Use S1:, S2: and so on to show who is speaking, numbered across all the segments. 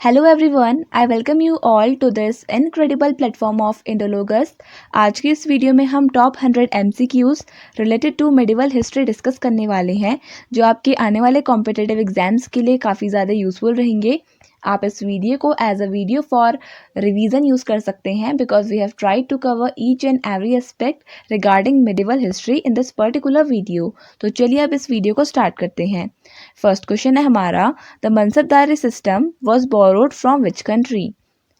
S1: Hello everyone, I welcome you all to this incredible platform of Indologus. आज की इस वीडियो में हम top 100 MCQs related to medieval history discuss करने वाले हैं, जो आपके आने वाले कॉम्पिटिटिव एग्जाम्स के लिए काफ़ी ज़्यादा यूजफुल रहेंगे। आप इस वीडियो को as a video for revision use कर सकते हैं because we have tried to cover each and every aspect regarding medieval history in this particular video. तो चलिए अब इस वीडियो को स्टार्ट करते हैं। फर्स्ट क्वेश्चन है हमारा, the Mansabdari system was borrowed from which country?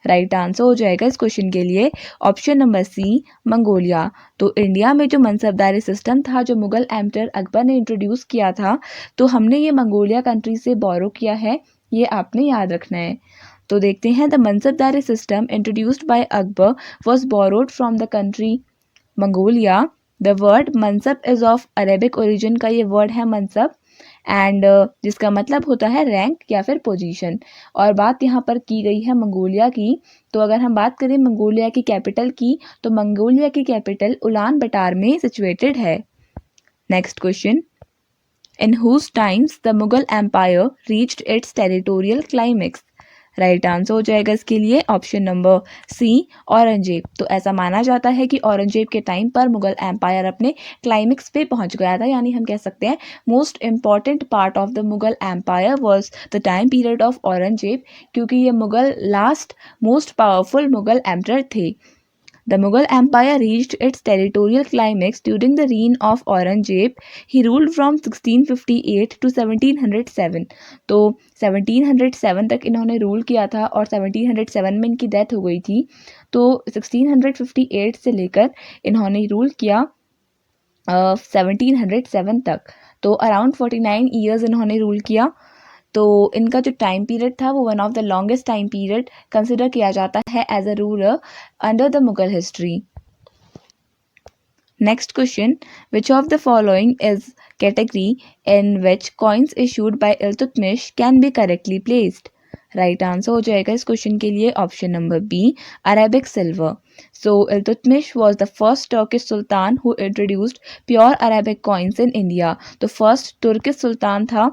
S1: Right answer हो जाएगा इस क्वेश्चन के लिए ऑप्शन नंबर सी, मंगोलिया। तो इंडिया में जो मनसबदारी सिस्टम था, जो मुगल एम्पर अकबर ने इंट्रोड्यूस किया था, तो हमने ये मंगोलिया कंट्री से बोरो किया है, ये आपने याद रखना है। तो देखते हैं, the Mansabdari system introduced by Akbar was borrowed from the country Mongolia. The word mansab is of Arabic origin का ये वर्ड है मनसब, एंड जिसका मतलब होता है रैंक या फिर पोजीशन। और बात यहाँ पर की गई है मंगोलिया की। तो अगर हम बात करें मंगोलिया की कैपिटल की, तो मंगोलिया की कैपिटल उलान बटार में सिचुएटेड है। Next question, in whose times the Mughal Empire reached its territorial climax? Right answer हो जाएगा इसके लिए ऑप्शन नंबर सी, औरंगजेब। तो ऐसा माना जाता है कि औरंगजेब के टाइम पर मुगल एम्पायर अपने क्लाइमेक्स पे पहुंच गया था, यानी हम कह सकते हैं most important part of the Mughal empire was the time period of Aurangzeb, क्योंकि ये Mughal last most powerful Mughal emperor थे। The Mughal Empire reached its territorial climax during the reign of Aurangzeb. He ruled from 1658 to 1707. तो 1707 तक इन्होंने rule किया था और 1707 में इनकी डेथ हो गई थी। तो 1658 से लेकर इन्होंने रूल किया 1707 तक। तो अराउंड 49 ईयर्स इन्होंने रूल किया। तो इनका जो टाइम पीरियड था वो one of the longest time period consider किया जाता है as a ruler under the Mughal history. Next question, which of the following is category in which coins issued by Iltutmish can be correctly placed? Right answer हो जाएगा इस question के लिए option number B, Arabic silver. So Iltutmish was the first Turkish sultan who introduced pure Arabic coins in India. तो first Turkish सुल्तान था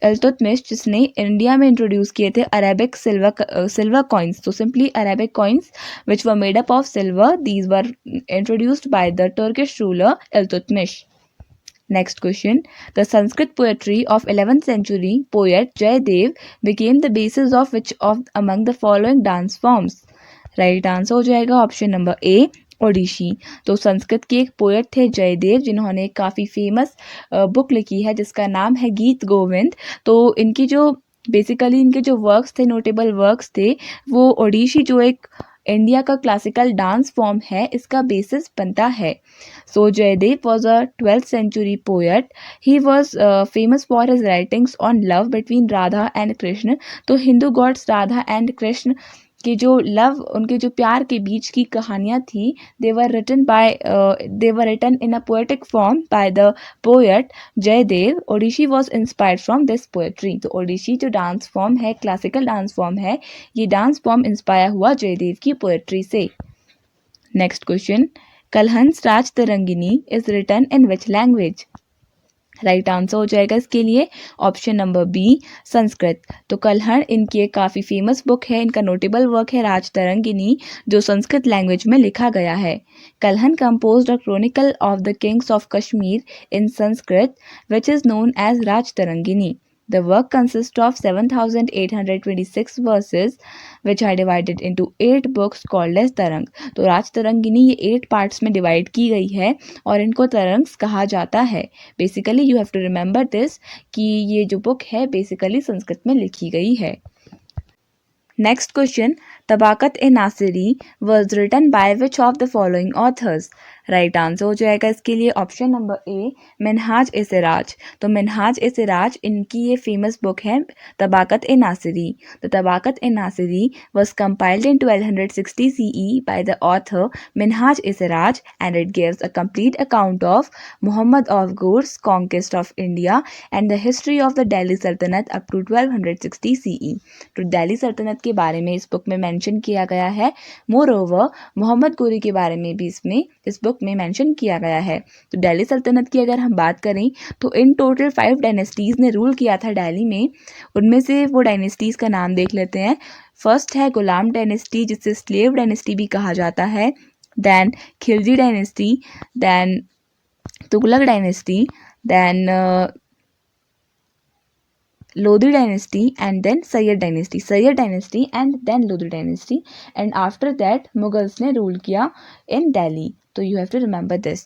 S1: इल्तुतमिश, जिसने India में introduce किए थे अरेबिक सिल्वर कॉइन्स। तो simply Arabic coins which were made up of silver. These were introduced by the Turkish ruler Iltutmish. Next question, the Sanskrit poetry of 11th century poet Jayadev became the basis of which of among the following dance forms? Right answer हो जाएगा option number ए, ओडिशी। तो संस्कृत के एक poet थे जयदेव, जिन्होंने काफ़ी famous book लिखी है जिसका नाम है गीत गोविंद। तो इनकी जो बेसिकली इनके जो वर्क्स थे, नोटेबल वर्क्स थे, वो ओडिशी जो एक इंडिया का क्लासिकल डांस फॉर्म है, इसका बेसिस बनता है। So Jayadev was a 12th century poet. He was famous for his writings on love between Radha and Krishna. तो हिंदू गॉड्स राधा एंड कृष्ण की जो लव, उनके जो प्यार के बीच की कहानियाँ थी, they were written in a poetic form by the poet Jaydev. Odissi was inspired from this poetry. तो ओडिशी जो डांस फॉर्म है, क्लासिकल डांस फॉर्म है, ये डांस फॉर्म इंस्पायर हुआ जयदेव की पोएट्री से। Next question, Kalhana's Rajatarangini is written in which language? Right answer हो जाएगा इसके लिए ऑप्शन नंबर बी, संस्कृत। तो कलहण इनकी एक काफ़ी फेमस बुक है, इनका नोटेबल वर्क है राज तरंगिनी, जो संस्कृत लैंग्वेज में लिखा गया है। Kalhana composed a chronicle of the kings of Kashmir in Sanskrit which is known as Rajatarangini. The work consists of 7,826 verses which are divided into 8 books called as तरंग। तो राज तरंगिनी ये 8 पार्ट्स में डिवाइड की गई है और इनको तरंग्स कहा जाता है। Basically you have to remember this कि ये जो बुक है बेसिकली संस्कृत में लिखी गई है। Next question, Tabaqat e Nasiri was written by which of the following authors? Right answer हो जाएगा इसके लिए option number A, Minhaj e Siraj. तो मिनहाज ए सिराज इनकी ये फेमस बुक है तबाकत ए नासिरी। तो Tabaqat e Nasiri was compiled in 1260 CE by the author Minhaj e Siraj and it gives a complete account of Muhammad of Ghor's conquest of India and the history of the Delhi Sultanate up to 1260 CE. तो दिल्ली सल्तनत के बारे में इस book में mention किया गया है। मोर ओवर मोहम्मद गोरी के बारे में भी इसमें इस बुक श्लोक में मेंशन किया गया है। तो दिल्ली सल्तनत की अगर हम बात करें तो इन टोटल 5 डायनेस्टीज़ ने रूल किया था दिल्ली में। उनमें से वो डायनेस्टीज़ का नाम देख लेते हैं। फर्स्ट है गुलाम डायनेस्टी, जिसे स्लेव डायनेस्टी भी कहा जाता है। Then Khilji dynasty, then Tughlaq dynasty, then Lodi dynasty, and then Sayyid dynasty and then Lodi dynasty, and after that Mughals ने रूल किया in Delhi. तो you have to remember this.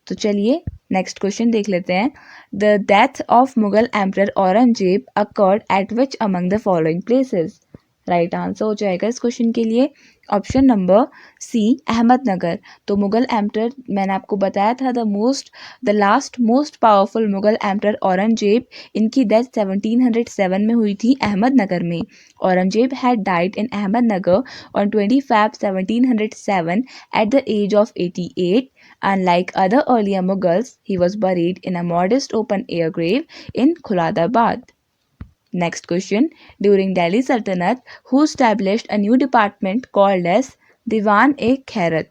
S1: तो चलिए नेक्स्ट क्वेश्चन देख लेते हैं. The death of Mughal Emperor Aurangzeb occurred at which among the following places? Right answer हो जाएगा इस क्वेश्चन के लिए ऑप्शन नंबर सी, अहमदनगर. तो मुगल एम्परर, मैंने आपको बताया था the last most powerful Mughal emperor Aurangzeb, इनकी डेथ 1707 में हुई थी अहमदनगर में. Aurangzeb had died in Ahmednagar on 20 Feb 1707 at the age of 88. Unlike other earlier Mughals, he was buried in a modest open-air grave in Khuladabad. Next question. During Delhi Sultanate, who established a new department called as Diwan-e-Khairat?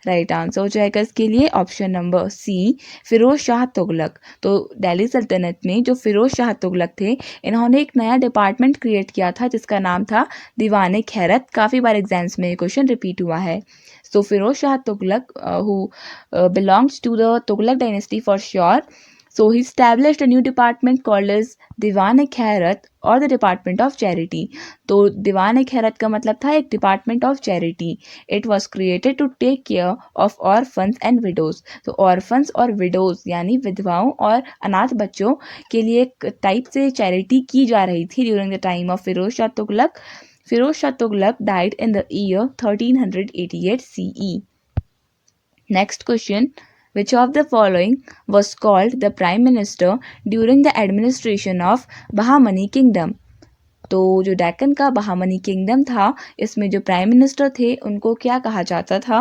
S1: Right answer हो जाएगा इसके लिए option number C, Firoz Shah Tughlaq. तो दिल्ली सल्तनत में जो फिरोज शाह तुगलक थे, इन्होंने एक नया डिपार्टमेंट क्रिएट किया था जिसका नाम था दीवान खैरत. काफ़ी बार एग्जाम्स में ये क्वेश्चन रिपीट हुआ है. सो Firoz Shah Tughlaq who belongs to the Tughlaq dynasty for sure. So he established a new department called as Diwan-e-Khairat और द डिपार्टमेंट ऑफ चैरिटी. तो दीवान-ए-खैरत का मतलब था एक department of charity. It was created to take care of orphans and widows. तो orphans और widows यानी विधवाओं और अनाथ बच्चों के लिए एक टाइप से चैरिटी की जा रही थी during the time of Firoz Shah Tughlaq. Firoz Shah Tughlaq died in the year 1388 CE. Next question. Which of the following was called the Prime Minister during the administration of Bahamani Kingdom? तो जो डेक्कन का बहामनी किंगडम था, इसमें जो प्राइम मिनिस्टर थे उनको क्या कहा जाता था?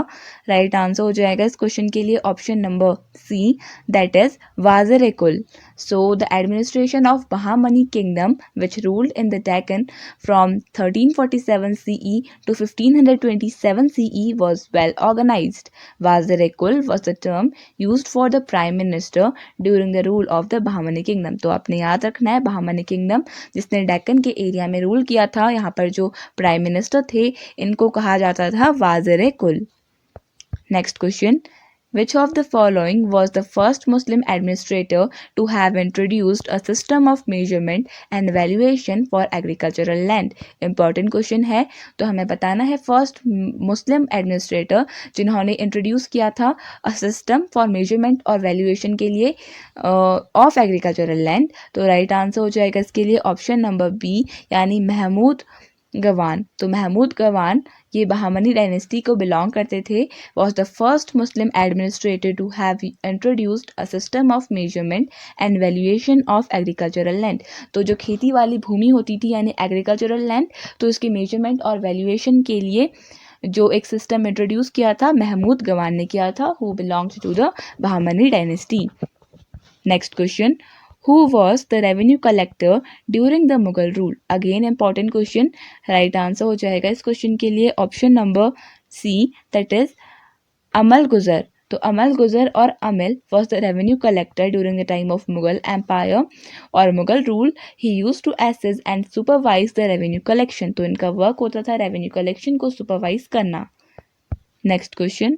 S1: राइट आंसर हो जाएगा इस क्वेश्चन के लिए option number C, that is Wazir e Kul. So the administration of Bahmani kingdom which ruled in the Deccan from 1347 CE to 1527 CE was well organized. Wazir e Kul was the term used for the prime minister during the rule of the Bahmani kingdom. तो आपने याद रखना है Bahmani kingdom जिसने डेक्कन के area में rule किया था, यहाँ पर जो प्राइम मिनिस्टर थे इनको कहा जाता था Wazir e Kul. Next question. Which of the following was the first Muslim administrator to have introduced a system of measurement and valuation for agricultural land? Important question है, तो हमें बताना है फर्स्ट मुस्लिम एडमिनिस्ट्रेटर जिन्होंने इंट्रोड्यूस किया था अ सिस्टम फॉर मेजरमेंट और valuation के लिए ऑफ एग्रीकल्चरल लैंड. तो राइट आंसर हो जाएगा इसके लिए ऑप्शन नंबर बी, यानी महमूद गवान. तो महमूद गवान ये बहामनी डायनेस्टी को बिलोंग करते थे. Was the first Muslim administrator to have introduced a system of measurement and valuation of agricultural land. तो जो खेती वाली भूमि होती थी यानी एग्रीकल्चरल लैंड, तो इसकी मेजरमेंट और वैल्यूएशन के लिए जो एक सिस्टम इंट्रोड्यूस किया था महमूद गवान ने किया था, who belongs to the Bahmani dynasty. Next question. Who was the revenue collector during the Mughal rule? Again important question. Right answer हो जाएगा इस क्वेश्चन के लिए option number C, that is Amal Guzar. तो अमल गुजर और अमिल was the revenue collector during the time of Mughal empire और Mughal rule. He used to assess and supervise the revenue collection. तो इनका वर्क होता था रेवेन्यू कलेक्शन को सुपरवाइज करना. Next question.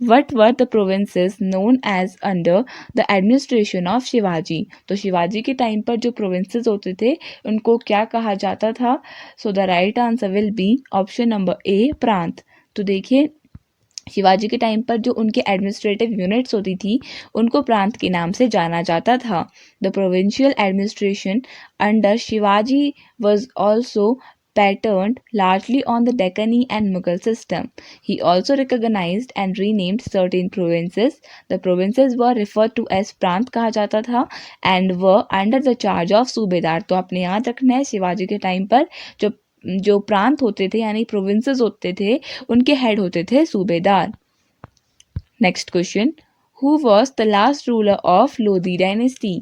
S1: What were the provinces known as under the administration of Shivaji? तो शिवाजी के time पर जो प्रोविंसेस होते थे उनको क्या कहा जाता था? So the right answer will be option number ए, प्रांत. तो देखिए शिवाजी के टाइम पर जो उनके एडमिनिस्ट्रेटिव यूनिट्स होती थी उनको प्रांत के नाम से जाना जाता था. The provincial administration under Shivaji was also patterned largely on the Deccani and Mughal system. He also recognized and renamed certain provinces. The provinces were referred to as प्रांत कहा जाता था and were under the charge of सूबेदार. तो आपने याद रखना है शिवाजी के टाइम पर जो प्रांत होते थे यानी प्रोविंसेस होते थे उनके हेड होते थे subedar. Next question. Who was the last ruler of Lodi dynasty?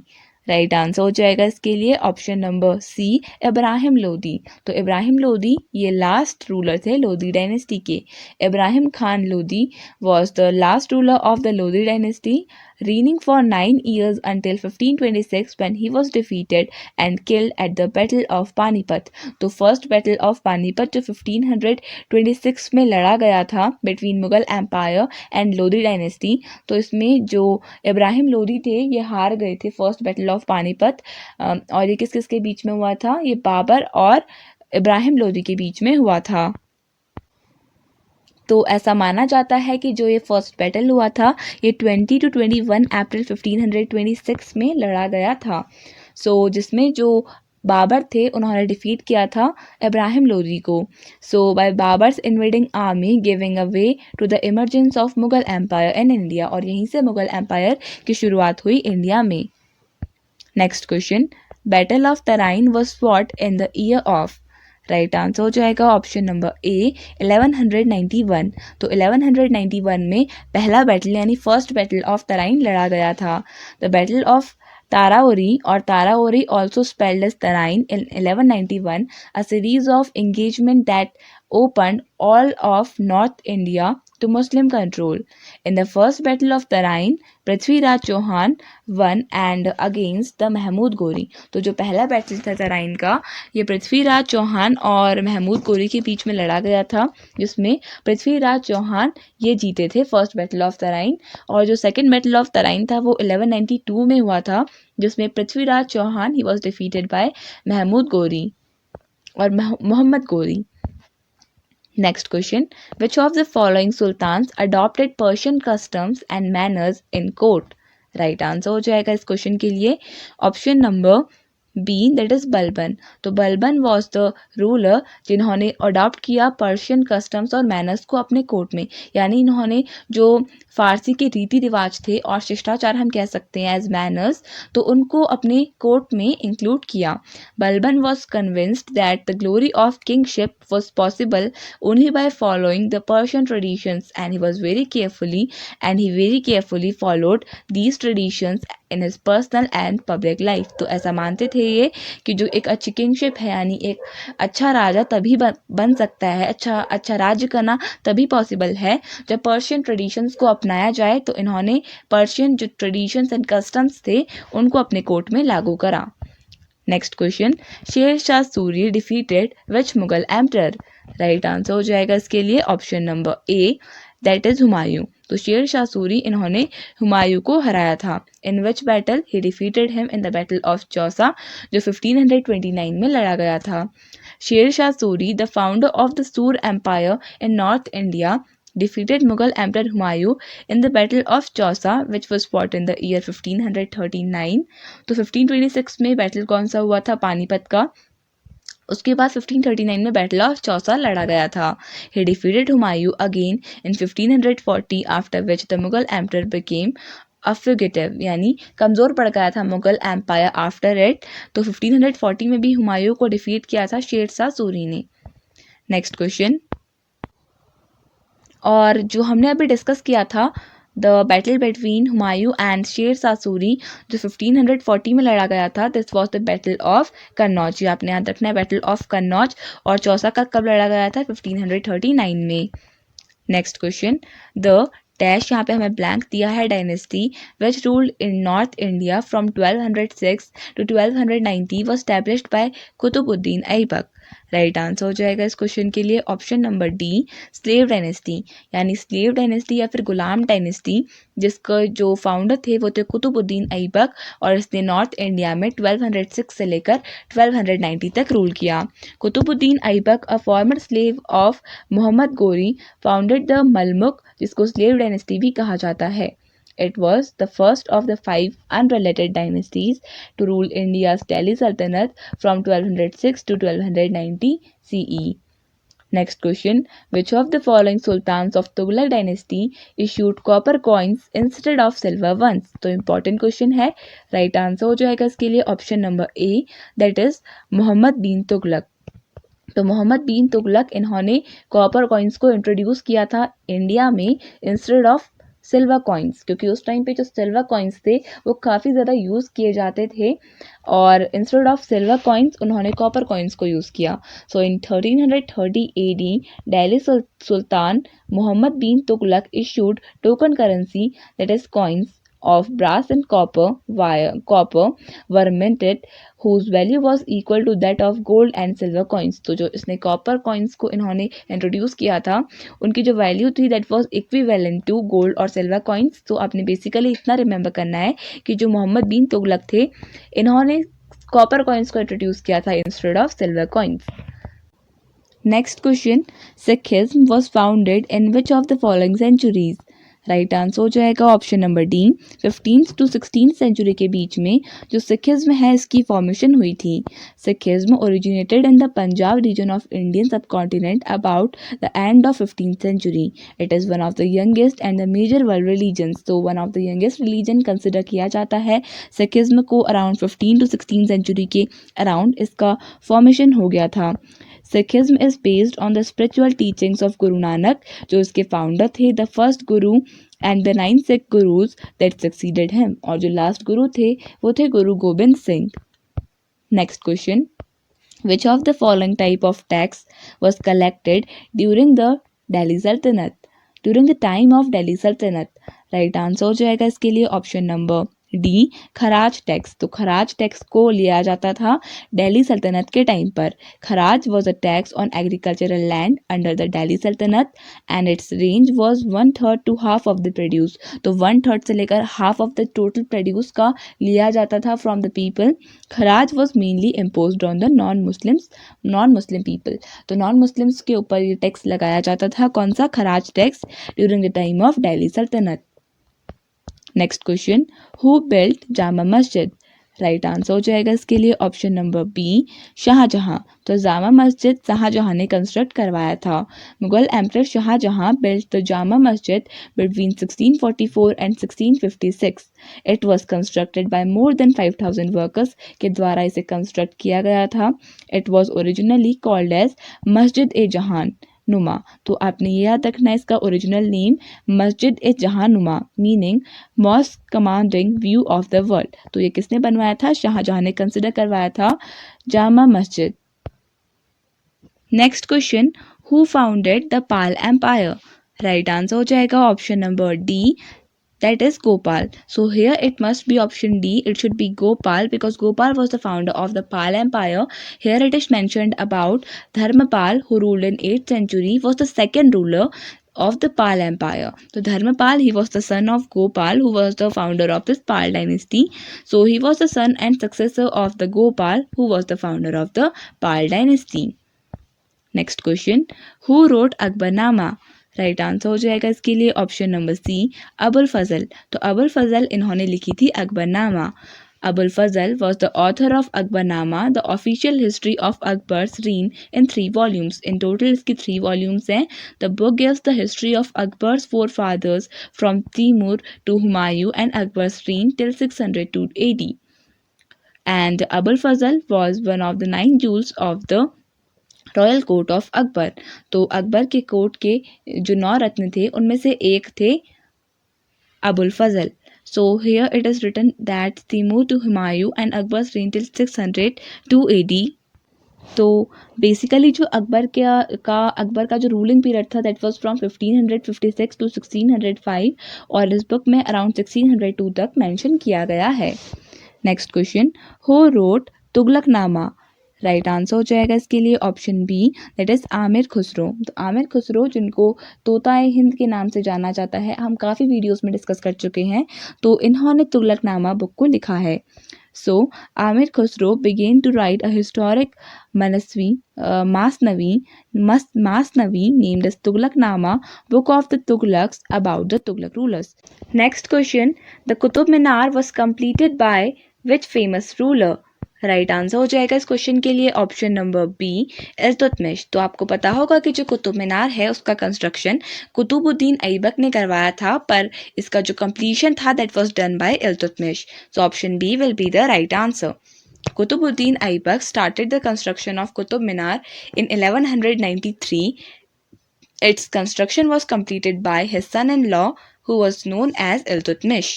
S1: Right answer हो जाएगा इसके लिए option number C Ibrahim Lodi. तो इब्राहिम लोदी ये लास्ट रूलर थे लोदी डायनेस्टी के। Ibrahim Khan Lodi was the last ruler of the Lodi dynasty, reigning for 9 years until 1526 when he was defeated and killed at the Battle of Panipat। तो first battle of Panipat जो 1526 में लड़ा गया था between Mughal empire and Lodhi dynasty, तो इसमें जो इब्राहिम लोदी थे ये हार गए थे फर्स्ट बैटल ऑफ पानीपत। और ये किस किस के बीच में हुआ था? ये बाबर और इब्राहिम लोदी के बीच में हुआ था। तो ऐसा माना जाता है कि जो ये फर्स्ट बैटल हुआ था ये 20 to 21 अप्रैल 1526 में लड़ा गया था। जिसमें जो बाबर थे उन्होंने डिफीट किया था इब्राहिम लोदी को। By Babur's invading army giving a way to the emergence of Mughal empire in India, और यहीं से मुगल एम्पायर की शुरुआत हुई इंडिया में। Next question, battle of Tarain was fought in the year of. Right answer हो जाएगा ऑप्शन नंबर ए 1191। तो 1191 में पहला बैटल यानी फर्स्ट बैटल ऑफ तराइन लड़ा गया था। The battle of Taraori or Taraori also spelled as Tarain in 1191, a series of engagement that opened all of North India to Muslim control. In the first battle of Tarain, Prithviraj Chauhan won and against the Mahmud Ghori. तो जो पहला battle था तराइन का ये पृथ्वीराज चौहान और महमूद गोरी के बीच में लड़ा गया था, जिसमें पृथ्वीराज चौहान ये जीते थे फर्स्ट बैटल ऑफ तराइन। और जो सेकंड बैटल ऑफ तराइन था वो 1192 में हुआ था, जिसमें Prithviraj Chauhan he was defeated by Mahmud Ghori और Mohammad Ghori. Next question, which of the following sultans adopted Persian customs and manners in court? Right answer हो जाएगा इस क्वेश्चन के लिए option number B, that is Balban. तो बलबन वॉज द रूलर जिन्होंने अडॉप्ट किया पर्शियन कस्टम्स और मैनर्स को अपने कोर्ट में, यानी इन्होंने जो फारसी के रीति रिवाज थे और शिष्टाचार हम कह सकते हैं एज मैनर्स, तो उनको अपने कोर्ट में इंक्लूड किया। Balban was convinced that the glory of kingship was possible only by following the Persian traditions and he very carefully followed these traditions in his personal and public life. तो ऐसा मानते थे ये कि जो एक अच्छी किंगशिप है यानी एक अच्छा राजा तभी बन सकता है, अच्छा राज्य करना तभी पॉसिबल है जब पर्शियन ट्रेडिशंस को अपनाया जाए। तो इन्होंने पर्शियन जो ट्रेडिशंस एंड कस्टम्स थे उनको अपने कोर्ट में लागू करा। Next question, Sher Shah Suri defeated which Mughal emperor. Right answer हो जाएगा इसके लिए option number A, that is Humayun. तो शेर शाह सूरी इन्होंने हुमायूं को हराया था। In which battle he defeated him in the battle of Chausa जो 1529 में लड़ा गया था। Sher Shah Suri the founder of the Sur empire in north India defeated Mughal Emperor Humayun in the Battle of Chausa which was fought in the year 1539। तो 1526 में battle कौन सा हुआ था? पानीपत का। उसके बाद 1539 में बैटल ऑफ चौसा लड़ा गया था। He defeated Humayun again in 1540 after which the Mughal Emperor became a fugitive, यानी कमज़ोर पड़ गया था मुगल एम्पायर आफ्टर इट। तो 1540 में भी हुमायूं को डिफीट किया था शेर शाह सूरी ने। नेक्स्ट क्वेश्चन, और जो हमने अभी डिस्कस किया था the battle between Humayun and शेर शाह सूरी जो 1540 में लड़ा गया था, this was the battle of Kannauj. ये आपने याद रखना है, बैटल ऑफ कन्नौज। और चौसा का कब लड़ा गया था? 1539 में। नेक्स्ट क्वेश्चन, द डैश यहाँ पे हमें ब्लैंक दिया है dynasty which ruled in north India from 1206 to 1290 was established by Qutubuddin Aibak. Right answer हो जाएगा इस क्वेश्चन के लिए option number D, slave dynasty. यानी स्लेव डायनेस्टी या फिर गुलाम डायनेस्टी जिसका जो फाउंडर थे वो थे कुतुबुद्दीन ऐबक, और इसने नॉर्थ इंडिया में 1206 से लेकर 1290 तक रूल किया। Qutbuddin Aibak a former slave of Mohammad Ghori founded the मलमुक जिसको स्लेव डायनेस्टी भी कहा जाता है। It was the first of the 5 unrelated dynasties to rule India's Delhi Sultanate from 1206 to 1290 CE. Next question, which of the following sultans of Tughlaq dynasty issued copper coins instead of silver ones? तो important question है, right answer हो जाएगा इसके लिए option number A, that is Mohammad bin Tughlaq. तो मोहम्मद बिन तुगलक इन्होंने copper coins को introduce किया था इंडिया में इंस्टेड ऑफ सिल्वर कॉइन्स, क्योंकि उस टाइम पे जो सिल्वर कॉइन्स थे वो काफ़ी ज़्यादा यूज़ किए जाते थे और इंस्टेड ऑफ सिल्वर कॉइन्स उन्होंने कॉपर कॉइन्स को यूज़ किया। सो इन 1330 AD Delhi Sultan Muhammad bin Tughlaq issued token currency, that is coins of brass and copper were minted, whose value was equal to that of gold and silver coins। तो जो इसने copper coins को इन्होंने introduce किया था उनकी जो value थी that was equivalent to gold और सिल्वर कॉइन्स। तो आपने बेसिकली इतना रिमेंबर करना है कि जो मोहम्मद बिन तुगलक थे इन्होंने कॉपर कॉइन्स को इंट्रोड्यूस किया था instead of silver coins. Next question, Sikhism was founded in which of the following centuries. Right answer हो जाएगा option number D, 15th to 16th century के बीच में जो सिखिज्म है इसकी फॉर्मेशन हुई थी। Sikhism originated in the Punjab region of Indian subcontinent about the end of 15th century. It is one of the youngest and the major world religions. तो one of the youngest religion consider किया जाता है सिखिज्म को। Around 15 to 16 century के around इसका formation हो गया था। Sikhism is based on the spiritual teachings of Guru Nanak, जो इसके फाउंडर थे, the first guru and the 9 Sikh gurus that succeeded him, और जो लास्ट गुरु थे वो थे Guru Gobind Singh. Next question, which of the following type of tax was collected during the Delhi Sultanate, during the time of Delhi Sultanate। Right answer हो जाएगा इसके लिए option number D, खराज tax. तो खराज टैक्स को लिया जाता था दिल्ली सल्तनत के टाइम पर। Kharaj was a tax on agricultural land under the Delhi Saltanat and its range was 1/3 to half of the produce. तो 1/3 से लेकर half of the total produce का लिया जाता था from the people. Kharaj was mainly imposed on the non Muslim people. तो non Muslims के ऊपर ये टैक्स लगाया जाता था। कौन सा? Kharaj tax, during the time of Delhi सल्तनत। Next question, who built Jama Masjid. Right answer हो जाएगा इसके लिए ऑप्शन नंबर बी, शाहजहां। तो जामा मस्जिद शाहजहां ने कंस्ट्रक्ट करवाया था। Mughal emperor Shahjahan built the Jama Masjid between 1644 and 1656। It was constructed by more than 5000 workers के द्वारा इसे कंस्ट्रक्ट किया गया था। It was originally called as Masjid e जहान नुमा। तो आपने ये याद रखना है इसका ओरिजिनल नेम मस्जिद e Jahan Numa, meaning mosque commanding view of the world. तो ये किसने बनवाया था? शाहजहां ने कंसिडर करवाया था Jama Masjid. Next question, who founded the Pal empire. Right answer हो जाएगा option number D, that is Gopal। So here it must be option D, it should be Gopal, because Gopal was the founder of the Pal Empire। Here it is mentioned about Dharmapal, who ruled in 8th century, was the second ruler of the Pal Empire। So Dharmapal, he was the son of Gopal, who was the founder of this Pal dynasty। So he was the son and successor of the Gopal, who was the founder of the Pal dynasty। Next question, who wrote Akbarnama. Right answer हो जाएगा इसके लिए option number C, Abul Fazal. तो अबुल फजल इन्होंने लिखी थी Akbarnama. Abul Fazal was the author of Akbarnama, the official history of Akbar's reign in 3 volumes. In total इसकी 3 volumes हैं। The book gives the history of Akbar's 4 fathers from Timur to Humayun and Akbar's reign till 602 AD। And Abul Fazal was one of the 9 jewels of the royal court of Akbar. तो अकबर के court के जो 9 रत्न थे उनमें से एक थे Abul Fazal. So here it is written that Timur to Humayun and Akbar's reign till 602 AD। तो बेसिकली जो अकबर का जो रूलिंग पीरियड था दैट वाज फ्रॉम 1556 टू 1605, और इस बुक में अराउंड 1602 तक मेंशन किया गया है। Next question, who wrote Tughlaqnama. Right answer हो जाएगा इसके लिए option B, that is Amir Khusro. तो आमिर खुसरो जिनको तोताए हिंद के नाम से जाना जाता है, हम काफ़ी वीडियोस में डिस्कस कर चुके हैं। तो इन्होंने तुगलकनामा बुक को लिखा है। So Amir Khusro began to write a historic Masnavi named as Tughlaqnama, book of the Tughlaqs about the Tughlaq rulers। Next question, the Qutub Minar was completed by which famous ruler। Right answer हो जाएगा इस question के लिए option number B, Iltutmish. तो आपको पता होगा कि जो कुतुब मीनार है उसका कंस्ट्रक्शन कुतुबुद्दीन ऐबक ने करवाया था, पर इसका जो कंप्लीशन था that was done by Iltutmish. So option B will be the right answer. Qutbuddin Aibak started the construction of Qutub Minar in 1193. Its construction was completed by his son-in-law who was known as Iltutmish.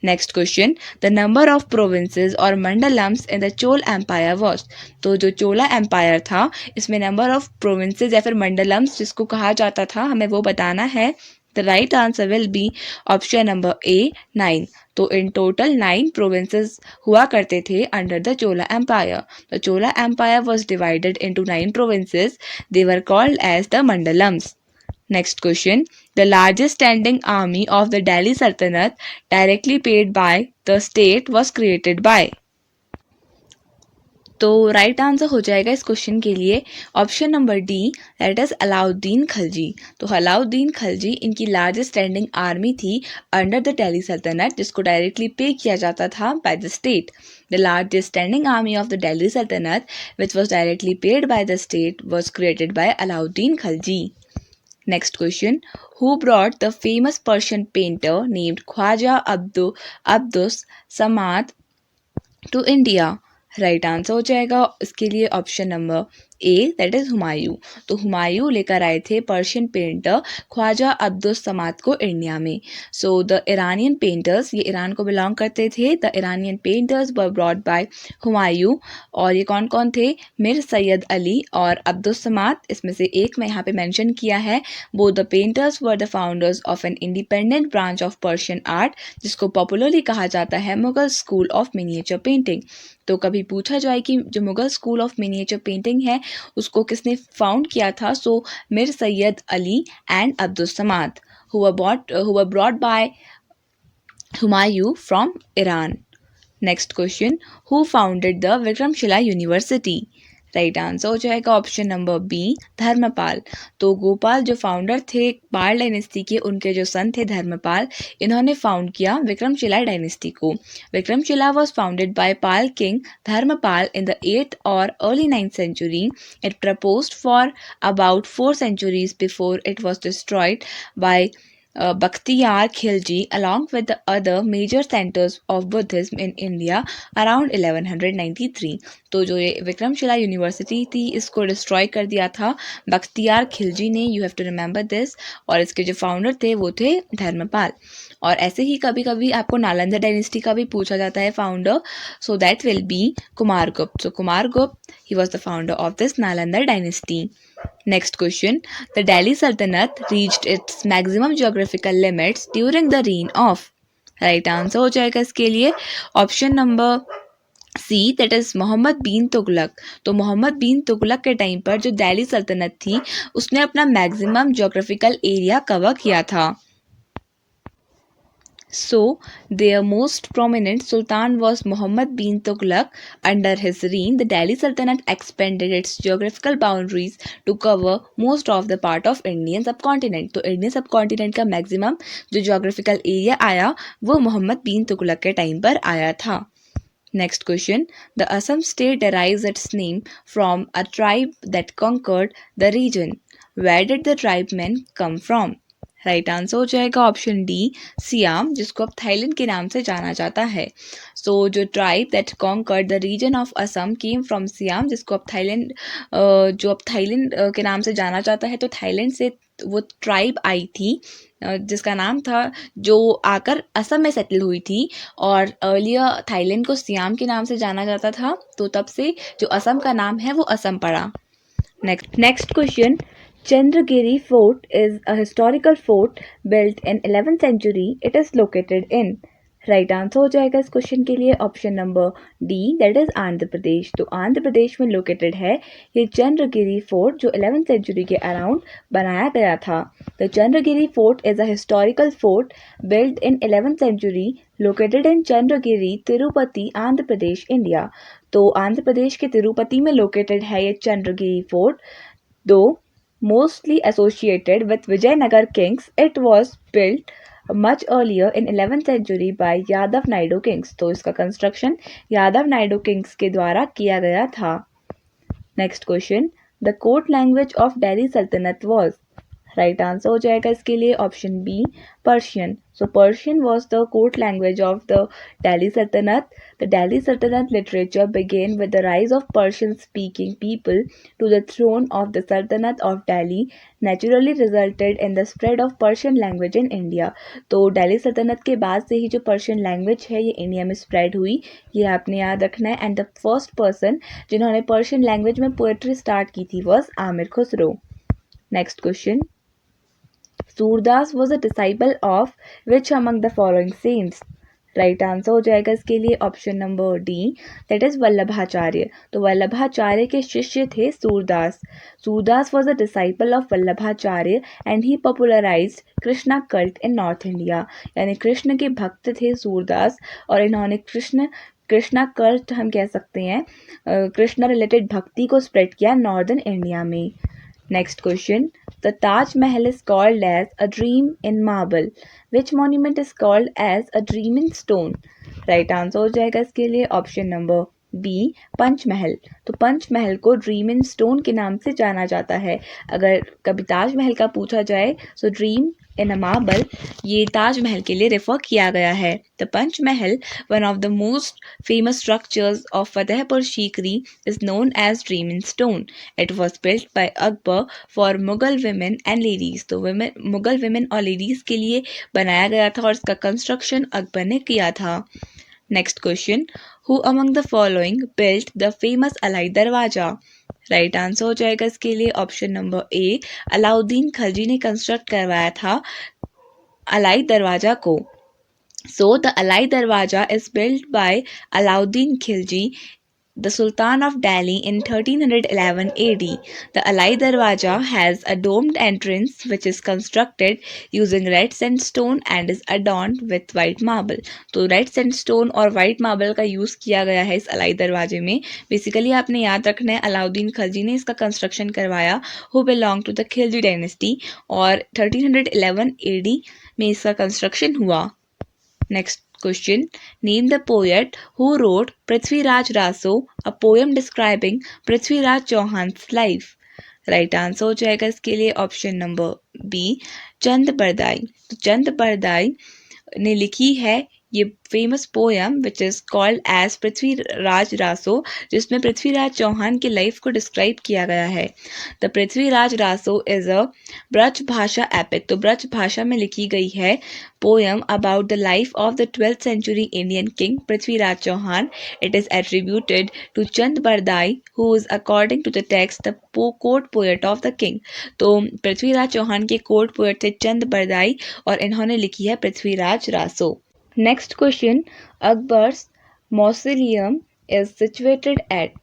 S1: Next question the number of provinces और mandalams in the Chola empire was. तो जो चोला empire था इसमें number of provinces या फिर मंडलम्स जिसको कहा जाता था हमें वो बताना है। The right answer will be option number A 9। तो इन टोटल 9 प्रोविंसेस हुआ करते थे under the Chola empire. The Chola empire was divided into 9 provinces. They were called as the mandalams. Next question. The largest standing army of the Delhi Sultanate directly paid by the state was created by। तो right answer हो जाएगा इस question के लिए option number D that is Alauddin Khalji. तो अलाउद्दीन खलजी इनकी largest standing army थी under the Delhi Saltanat जिसको डायरेक्टली पे किया जाता था by the state. The largest standing army of the Delhi Saltanat which was directly paid by the state was created by Alauddin Khalji. Next question. Who brought the famous Persian painter named Khwaja Abdus Samad to India? Right answer हो जाएगा इसके लिए option number A that is Humayun. तो हुमायूं लेकर आए थे Persian painter Khwaja Abdus समाद को India में। सो द ईरानियन पेंटर्स ये ईरान को बिलोंग करते थे। The Iranian painters were brought by Humayun. और ये कौन कौन थे? मिर सैयद अली और अब्दुस समाद इसमें से एक मैं यहाँ पे मेंशन किया है। Both the painters were the founders of an independent branch of Persian art जिसको पॉपुलरली कहा जाता है Mughal school of miniature painting. तो कभी पूछा जाए कि जो Mughal school of miniature painting है उसको किसने फाउंड किया था, सो मिर Syed Ali and Abdus Samad who were brought by Humayun from Iran। Next question who founded the Vikramshila university? Right answer हो जाएगा ऑप्शन नंबर बी धर्मपाल। तो गोपाल जो फाउंडर थे पाल डायनेस्टी के उनके जो सन थे धर्मपाल इन्होंने फाउंड किया विक्रमशिला डायनेस्टी को। Vikramshila was founded by Pala king Dharmapal in the 8th और early 9th century। It proposed for about 4 centuries before it was destroyed by Bakhtiyar Khilji along with the other major centers of Buddhism in India around 1193। तो जो ये Vikramshila university थी इसको destroy कर दिया था बख्तियार खिलजी ने। You have to remember this. और इसके जो फाउंडर थे वो थे धर्मपाल। और ऐसे ही कभी कभी आपको नालंदा डायनेस्टी का भी पूछा जाता है founder, so that will be Kumaragupta. So Kumaragupta he was the founder of this Nalanda dynasty. Next question. The Delhi Sultanate reached its maximum geographical limits during the reign of। Right answer हो जाएगा इसके लिए option number C that is Mohammad bin Tughlaq. तो मोहम्मद बिन तुगलक के time पर जो दिल्ली सल्तनत थी उसने अपना मैक्सिमम ज्योग्राफिकल एरिया कवर किया था। So, their most prominent sultan was Muhammad bin Tughlaq. Under his reign, the Delhi Sultanate expanded its geographical boundaries to cover most of the part of Indian subcontinent. तो Indian subcontinent का maximum जो geographical area आया वो मोहम्मद बिन तुगलक के time पर आया था। Next question. The Assam state derives its name from a tribe that conquered the region. Where did the tribemen come from? Right answer हो जाएगा ऑप्शन डी सियाम जिसको अब थाईलैंड के नाम से जाना जाता है। सो जो tribe that conquered the region of Assam came from Siam जिसको अब थाईलैंड जो अब थाईलैंड के नाम से जाना जाता है। तो थाईलैंड से वो ट्राइब आई थी जिसका नाम था जो आकर असम में सेटल हुई थी। और अर्लियर थाईलैंड को सियाम के नाम से जाना जाता था तो तब से जो असम का नाम है वो असम पड़ा। Next question Chandragiri Fort is a historical fort built in 11th century. It is located in। Right answer हो जाएगा इस क्वेश्चन के लिए option number D that is Andhra Pradesh. तो आंध्र प्रदेश में लोकेटेड है ये चंद्रगिरी फोर्ट जो 11th सेंचुरी के अराउंड बनाया गया था। The Chandragiri fort is a historical fort built in 11th sanctuary located in Chandragiri Tirupati Andhra Pradesh India. तो आंध्र प्रदेश के तिरुपति में लोकेटेड है ये चंद्रगिरी फोर्ट। दो mostly associated with Vijayanagar kings, it was built much earlier in 11th century by Yadav Naidu kings। तो इसका construction Yadav Naidu Kings के द्वारा किया गया था। Next question the court language of Delhi Sultanate was. Right answer हो जाएगा इसके लिए option B Persian. So Persian was the court language of the Delhi Sultanate. The Delhi Sultanate literature began with the rise of Persian-speaking people to the throne of the Sultanate of Delhi, naturally resulted in the spread of Persian language in India. तो दिल्ली सल्तनत के बाद से ही जो Persian language है ये India में spread हुई, ये आपने याद रखना है. एंड द फर्स्ट पर्सन जिन्होंने पर्शियन लैंग्वेज में पोएट्री स्टार्ट की थी was Amir Khusro. Next question. Surdas was a disciple of which among the following saints. Right answer हो जाएगा इसके लिए option number D, that is Vallabhacharya. तो वल्लभाचार्य के शिष्य थे Surdas. Surdas was a disciple of Vallabhacharya and he popularised Krishna cult in north India. यानी कृष्ण के भक्त थे सूरदास और इन्होंने कृष्णा कल्ट हम कह सकते हैं, कृष्णा रिलेटेड भक्ति को स्प्रेड किया नॉर्दर्न इंडिया में. Next question. The Taj Mahal is called as a dream in marble. Which monument is called as a dream in stone? Right answer हो जाएगा इसके लिए ऑप्शन नंबर बी पंचमहल. तो पंचमहल को ड्रीम इन स्टोन के नाम से जाना जाता है. अगर कभी ताजमहल का पूछा जाए तो ड्रीम इन अ मार्बल ये ताजमहल के लिए रेफर किया गया है. The Panchmahal, one of the most famous structures of Fatehpur Sikri, is known as Dream in Stone. It was built by Akbar for Mughal women and ladies. तो मुगल women और ladies के लिए बनाया गया था और इसका कंस्ट्रक्शन अकबर ने किया था. Next question. Who among the following built the famous Alai Darwaza. Right answer हो जाएगा इसके लिए option number A, Alauddin Khalji ने कंस्ट्रक्ट करवाया था अलाई दरवाजा को. So the Alai Darwaja is built by Alauddin Khilji, the Sultan of Delhi in 1311 AD. The Alai Darwaja has a domed entrance which is constructed using red sandstone and is adorned with white marble. तो red sandstone और white marble का use किया गया है इस अलाई दरवाजे में. Basically आपने याद रखना है अलाउद्दीन खलजी ने इसका कंस्ट्रक्शन करवाया, who belong to the Khilji dynasty, और 1311 AD में इसका कंस्ट्रक्शन हुआ. Next question. Name the poet who wrote Prithviraj Raso, a poem describing Prithviraj Chauhan's life. Right answer हो जाएगा इसके लिए option number B Chand Bardai. तो चंद बरदाई ने लिखी है ये famous poem which is called as Prithviraj Raso, जिसमें पृथ्वीराज चौहान की लाइफ को डिस्क्राइब किया गया है. The Prithviraj Raso is a Braj Bhasha epic. तो ब्रज भाषा में लिखी गई है poem about the life of the 12th century Indian king Prithviraj Chauhan. It is attributed to Chand Bardai who is according to the text the court poet of the king. तो पृथ्वीराज चौहान के कोर्ट पोएट थे चंद बरदाई और इन्होंने लिखी है Prithviraj Raso. Next question. Akbar's mausoleum is situated eight.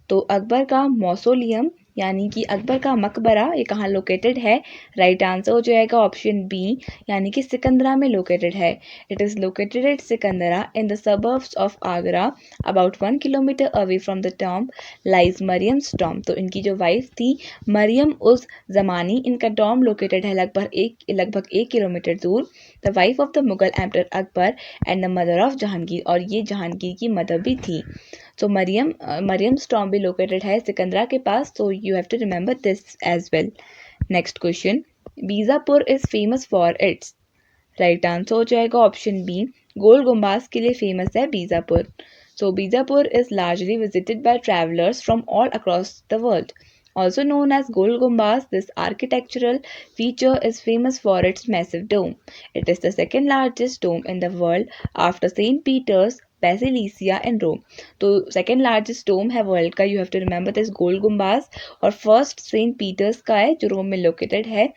S1: तो अकबर का mausoleum यानी कि अकबर का मकबरा ये कहाँ लोकेटेड है. राइट आंसर हो जाएगा ऑप्शन बी, यानी कि सिकंदरा में लोकेटेड है. It is located at Sikandra in the suburbs of Agra, about 1 kilometre away from the tomb lies Mariam's tomb. तो इनकी जो वाइफ थी मरियम उस जमानी, इनका टॉम्ब लोकेटेड है लगभग 1 किलोमीटर दूर. The wife of the Mughal emperor Akbar and the mother of Jahangir, और ये जहांगीर की मदर भी थी. So Mariam's tomb be located है सिकंदरा के पास. So you have to remember this as well. Next question. Bijapur is famous for its. Right answer हो जाएगा option B, गोल गुम्बाज के लिए फेमस है Bijapur. So Bijapur is largely visited by travelers from all across the world. Also known as Gol Gumbaz, this architectural feature is famous for its massive dome. It is the second largest dome in the world after St. Peter's Basilica in Rome. तो second largest dome है world का, you have to remember this Gol Gumbaz. और first Saint Peters का है जो रोम में located है,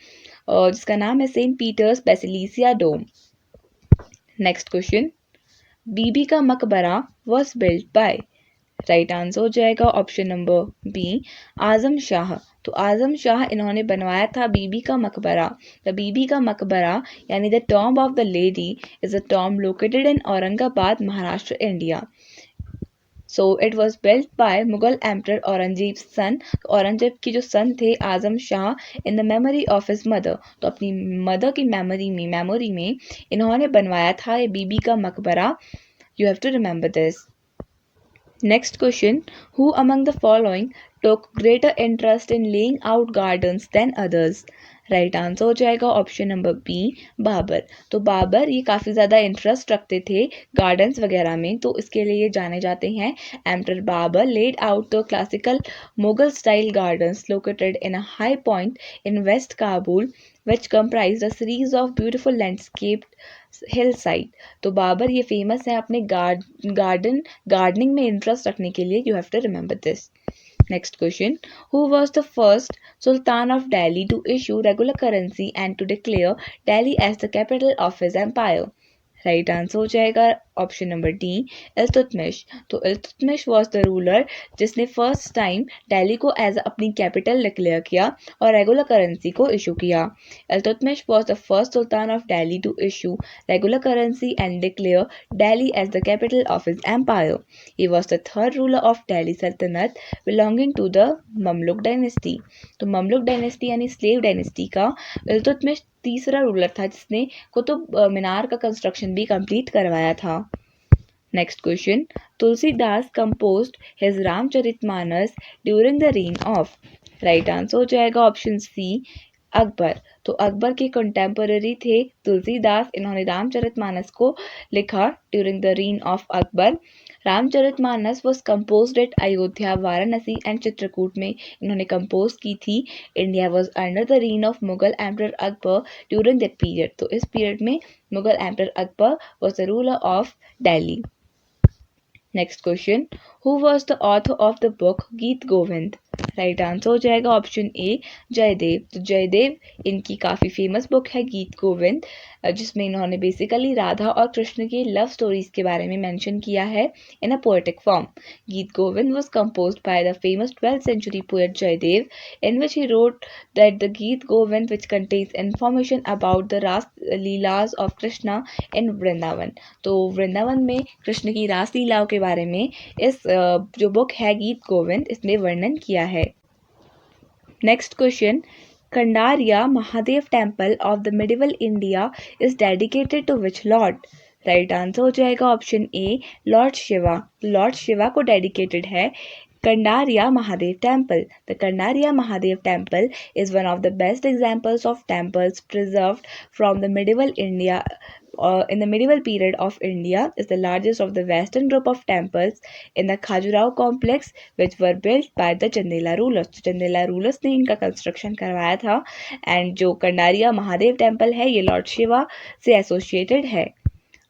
S1: जिसका नाम है saint Peter's basilica dome. Next question. Bibi का Maqbara was built by. Right answer हो जाएगा option number B, Azam Shah. तो आजम शाह इन्होंने बनवाया था बीबी का मकबरा. द बीबी का मकबरा यानी the tomb of the lady is a tomb located in Aurangabad, Maharashtra, India. So it was built by Mughal emperor Aurangzeb son. Aurangzeb की जो सन थे Azam Shah, in the memory of his mother. तो अपनी मदर की मेमोरी में इन्होंने बनवाया था ये बीबी का Maqbara. You have to remember this. Next question. Who among the following took greater interest in laying out gardens than others? Right answer हो जाएगा ऑप्शन नंबर बी बाबर। तो बाबर ये काफ़ी ज़्यादा इंटरेस्ट रखते थे गार्डन्स वगैरह में, तो इसके लिए ये जाने जाते हैं। Emperor Babur laid out the classical Mughal style gardens located in a high point in West Kabul, which comprised a series of beautiful landscaped hillside। तो बाबर ये फेमस है अपने गार्डनिंग में इंटरेस्ट रखने के लिए। You have to remember this. Next question. Who was the first Sultan of Delhi to issue regular currency and to declare Delhi as the capital of his empire? Right answer हो जाएगा option number D Iltutmish. तो Iltutmish was the ruler जिसने first time Delhi को as अपनी capital declare किया और regular currency को issue किया। Iltutmish was the first sultan of Delhi to issue regular currency and declare Delhi as the capital of his empire. He was the third ruler of Delhi Sultanat belonging to the Mamluk dynasty. तो Mamluk dynasty यानी slave dynasty का इल्तुतमिश तीसरा ruler था जिसने कुतुब मीनार का construction भी complete करवाया था। Next question. Tulsidas composed his Ramcharitmanas during the reign of. Right answer हो जाएगा ऑप्शन सी अकबर। तो अकबर के कंटेम्पररी थे तुलसीदास। इन्होंने रामचरितमानस को लिखा during the reign of Akbar. Ramcharitmanas was composed at Ayodhya, Varanasi and Chitrakoot में इन्होंने कंपोज की थी। India was under the reign of Mughal emperor Akbar during that period. तो इस पीरियड में Mughal emperor Akbar was the ruler of Delhi. Next question. Who was the author of the book Geet Govind. Right answer हो जाएगा option A Jaydev. तो जयदेव इनकी काफ़ी फेमस बुक है गीत गोविंद, जिसमें इन्होंने बेसिकली राधा और कृष्ण की लव स्टोरीज के बारे में मेंशन किया है इन अ पोएटिक फॉर्म। गीत Govind was composed by the famous 12th century poet Jaydev, in which he wrote that the Geet Govind, which contains information about the Ras Leelas of Krishna in Vrindavan। तो वृंदावन में कृष्ण की रास लीलाओं के बारे में इस जो बुक है गीत गोविंद इसमें वर्णन किया है। Next question. Kandaria Mahadev Temple of the medieval India is dedicated to which lord? Right answer हो जाएगा option A Lord Shiva. Lord Shiva को डेडिकेटेड है Kandaria Mahadev Temple. The Kandaria Mahadev Temple is one of the best examples of temples preserved from the medieval India. In the medieval period of India is the largest of the western group of temples in the Khajuraho complex, which were built by the Chandela rulers. Chandela rulers ने इनका construction करवाया था and जो Kundariya Mahadev temple है ये Lord Shiva से associated है।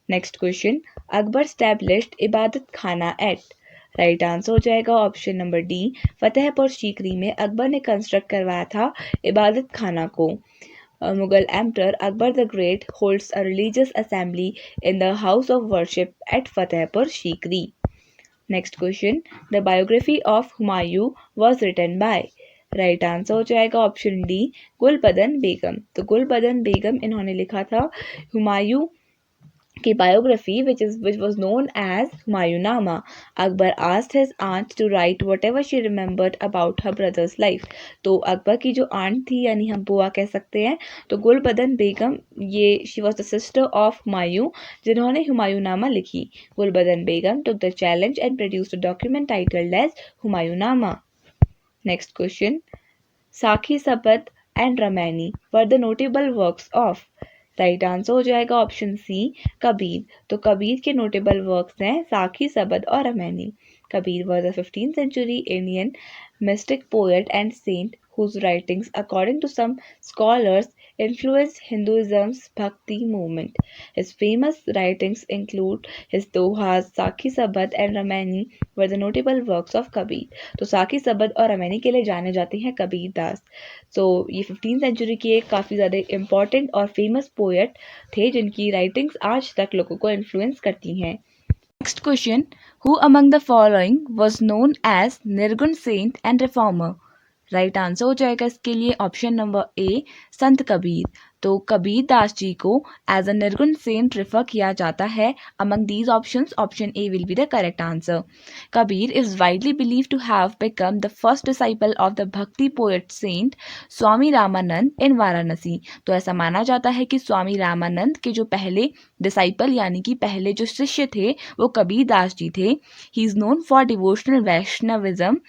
S1: Next question. Akbar established इबादत खाना एट। राइट आंसर हो जाएगा option number D Fatehpur Sikri में अकबर ने कंस्ट्रक्ट करवाया था इबादत खाना को। Mughal emperor Akbar the Great holds a religious assembly in the house of worship at Fatehpur Sikri. Next question. The biography of Humayun was written by. Right answer हो जाएगा option D Gulbadan बेगम। तो गुलबदन बेगम इन्होंने लिखा था हुमायूं की biography which was known as Humayunama. Akbar asked his aunt to write whatever she remembered about her brother's life. तो अकबर की जो आंट थी यानी हम बुआ कह सकते हैं, तो गुलबदन बेगम ये she was the sister of Humayun जिन्होंने हुमायूंनामा लिखी। Gulbadan Begum took the challenge and produced a document titled as Humayunnama. Next question. Sakhi Sabad and Ramaini were the notable works of. Right answer हो जाएगा ऑप्शन सी कबीर। तो कबीर के नोटेबल वर्क्स हैं साखी सबद और Ramaini. Kabir was a 15th century Indian mystic poet and saint whose writings, according to some scholars, influenced Hinduism's Bhakti movement. His famous writings include his dohas, Sakhi Sabad and Ramani were the notable works of Kabir. तो साखी सबद और रमैनी के लिए जाने जाते हैं कबीर दास। तो ये 15th सेंचुरी के एक काफ़ी ज़्यादा इम्पॉर्टेंट और फेमस पोएट थे जिनकी राइटिंग्स आज तक लोगों को इन्फ्लुएंस करती हैं। Next question. Who among the following was known as nirgun saint and reformer. Right answer हो जाएगा इसके लिए ऑप्शन नंबर ए संत कबीर। तो कबीर दास जी को एज अ निर्गुण सेंट रेफर किया जाता है। Among these options option A will be the correct answer. Kabir is widely believe to have become the first disciple of the bhakti poet saint Swami Ramanand in Varanasi. तो ऐसा माना जाता है कि स्वामी रामानंद के जो पहले डिसाइपल यानी कि पहले जो शिष्य थे वो कबीर दास जी थे। He is known for devotional Vaishnavism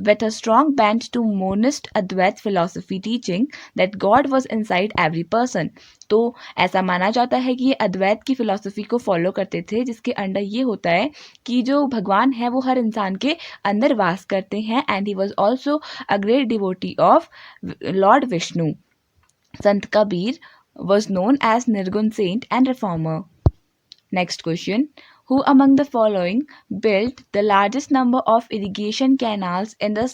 S1: with a strong bent to monist Advait philosophy teaching that God was inside every person. तो ऐसा माना जाता है कि ये अद्वैत की फिलॉसफी को फॉलो करते थे, जिसके अंडर ये होता है कि जो भगवान है वो हर इंसान के अंदर वास करते हैं, and he was also a great devotee of Lord Vishnu. Sant Kabir was known as Nirgun saint and reformer. Next question. Who among the following built the largest number of irrigation canals in the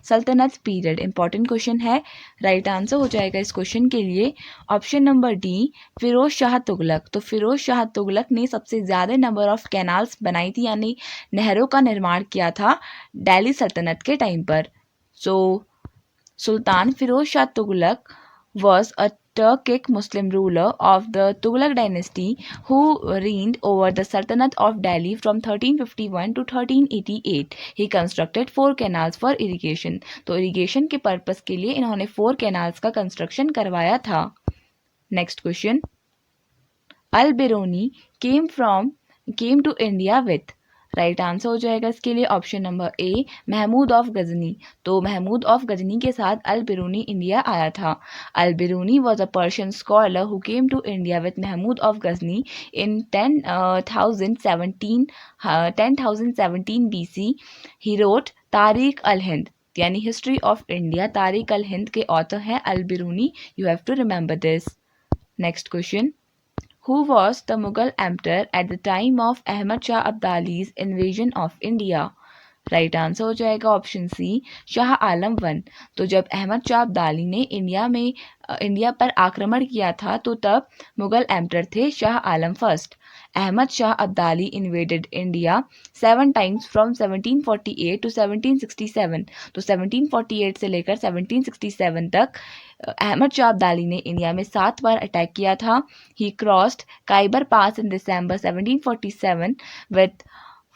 S1: Sultanate period? Important question है. Right answer हो जाएगा इस question के लिए option number D, Firoz Shah Tughlaq. तो फिरोज शाह तुगलक ने सबसे ज़्यादा नंबर ऑफ कैनाल्स बनाई थी, यानी नहरों का निर्माण किया था दिल्ली सल्तनत के टाइम पर. So sultan Firoz Shah Tughlaq was a Turkic Muslim ruler of the Tughlaq dynasty who reigned over the Sultanate of Delhi from 1351 to 1388. He constructed 4 canals for irrigation. तो irrigation के पर्पस के लिए इन्होंने 4 canals का कंस्ट्रक्शन करवाया था. Next question. Al Biruni came to India with. Right answer हो जाएगा इसके लिए option number A, Mahmud of Ghazni. तो महमूद ऑफ गजनी के साथ अल बिरूनी इंडिया आया था. Al Biruni was a Persian scholar who came to India with Mahmud of Ghazni in 10,017 BC. He wrote Tarikh al Hind, यानी हिस्ट्री ऑफ इंडिया. तारीख अल हिंद के ऑथर हैं Al Biruni. You have to remember this. Next question. Who was the Mughal emperor at the time of Ahmad Shah Abdali's invasion of India? Right answer हो जाएगा option सी, Shah Alam one. तो जब अहमद शाह अब्दाली ने India पर आक्रमण किया था, तो तब मुगल एम्परर थे Shah Alam first. Ahmad Shah Abdali invaded India 7 times from 1748 to 1767. तो 1748 से लेकर 1767 तक अहमद शाह अब्दाली ने इंडिया में 7 बार अटैक किया था. He crossed Khyber pass in December 1747 with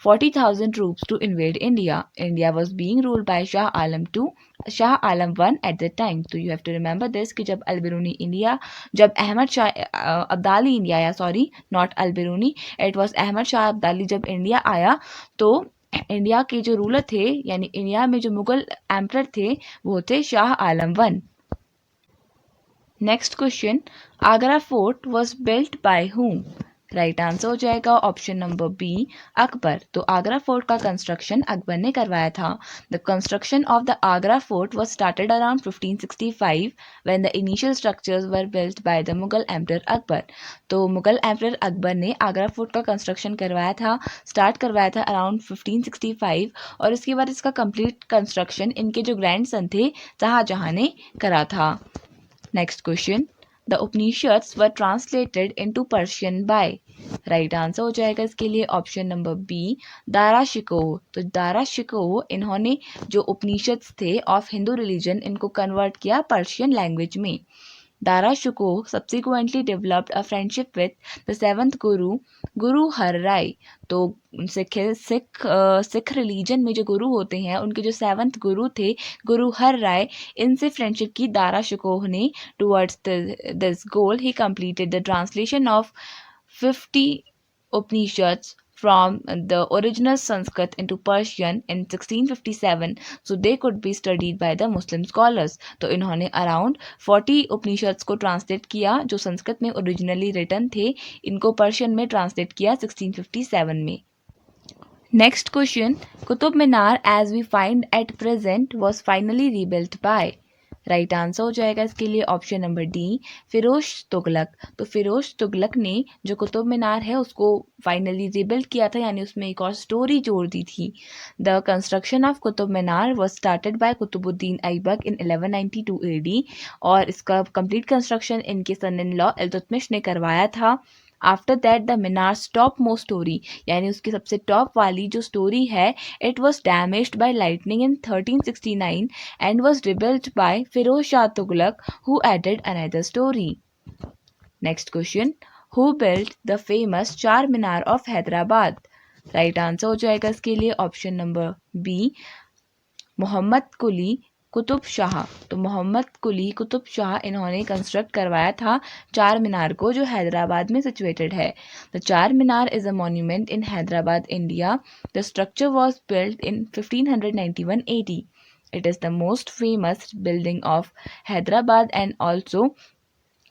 S1: 40,000 troops to invade India. India was being ruled by Shah Alam I at the time. तो you have to remember this कि जब अहमद शाह अब्दाली इंडिया आया, sorry not Al Biruni, it was Ahmad Shah Abdali जब India आया, तो India के जो ruler थे, यानी इंडिया में जो मुगल एम्परर थे, वो थे Shah Alam one. Next question. Agra fort was built by whom? Right answer हो जाएगा ऑप्शन नंबर बी, अकबर. तो आगरा फोर्ट का कंस्ट्रक्शन अकबर ने करवाया था. The construction of the Agra fort was started around 1565 when the initial structures were built by the Mughal emperor Akbar. तो Mughal emperor Akbar ने Agra fort का कंस्ट्रक्शन स्टार्ट करवाया था अराउंड 1565, और इसके बाद इसका कंप्लीट कंस्ट्रक्शन इनके जो ग्रैंड सन थे शाहजहां ने करा था. Next question. The Upanishads were translated into Persian by. Right answer हो जाएगा इसके लिए option number B, Dara Shikoh. तो दारा शिकोह इन्होंने जो उपनिषद्स थे ऑफ हिंदू रिलीजन, इनको कन्वर्ट किया पर्शियन लैंग्वेज में. Dara Shikoh subsequently developed a friendship with the seventh गुरु हर राय. तो सिख रिलीजन में जो गुरु होते हैं, उनके जो 7th गुरु थे गुरु हर राय, इनसे फ्रेंडशिप की दारा शिकोह ने. Towards this goal he completed the translation of 50 Upanishads from the original Sanskrit into Persian in 1657, so they could be studied by the Muslim scholars. तो इन्होंने अराउंड 40 उपनिषद्स को ट्रांसलेट किया जो संस्कृत में ओरिजिनली रिटन थे, इनको पर्शियन में ट्रांसलेट किया 1657 में. Next question. Qutub Minar as we find at present was finally rebuilt by. Right answer हो जाएगा इसके लिए option number D, Firoz Tughlaq. तो फिरोज तुगलक ने जो कुतुब मीनार है उसको फाइनली रिबिल्ड किया था, यानी उसमें एक और स्टोरी जोड़ दी थी. The construction of Qutub Minar was started by Qutubuddin Aibak in 1192 AD, और इसका कंप्लीट कंस्ट्रक्शन इनके सन इन लॉ इल्तुतमिश ने करवाया था. After that the minar's top most story, यानी उसकी सबसे टॉप वाली जो स्टोरी है, it was damaged by lightning in 1369 and was rebuilt by Firoz Shah Tughlaq who added another story. Next question. Who built the famous Char Minar of Hyderabad. Right answer हो जाएगा इसके लिए option number B, Mohammed Quli Qutb Shah. तो मोहम्मद कुली कुतुब शाह इन्होंने कंस्ट्रक्ट करवाया था चार मीनार को, जो हैदराबाद में सिचुएटेड है. The Char Minar is a monument in Hyderabad, India. The structure was built in 1591 AD. It is the most famous building of Hyderabad and also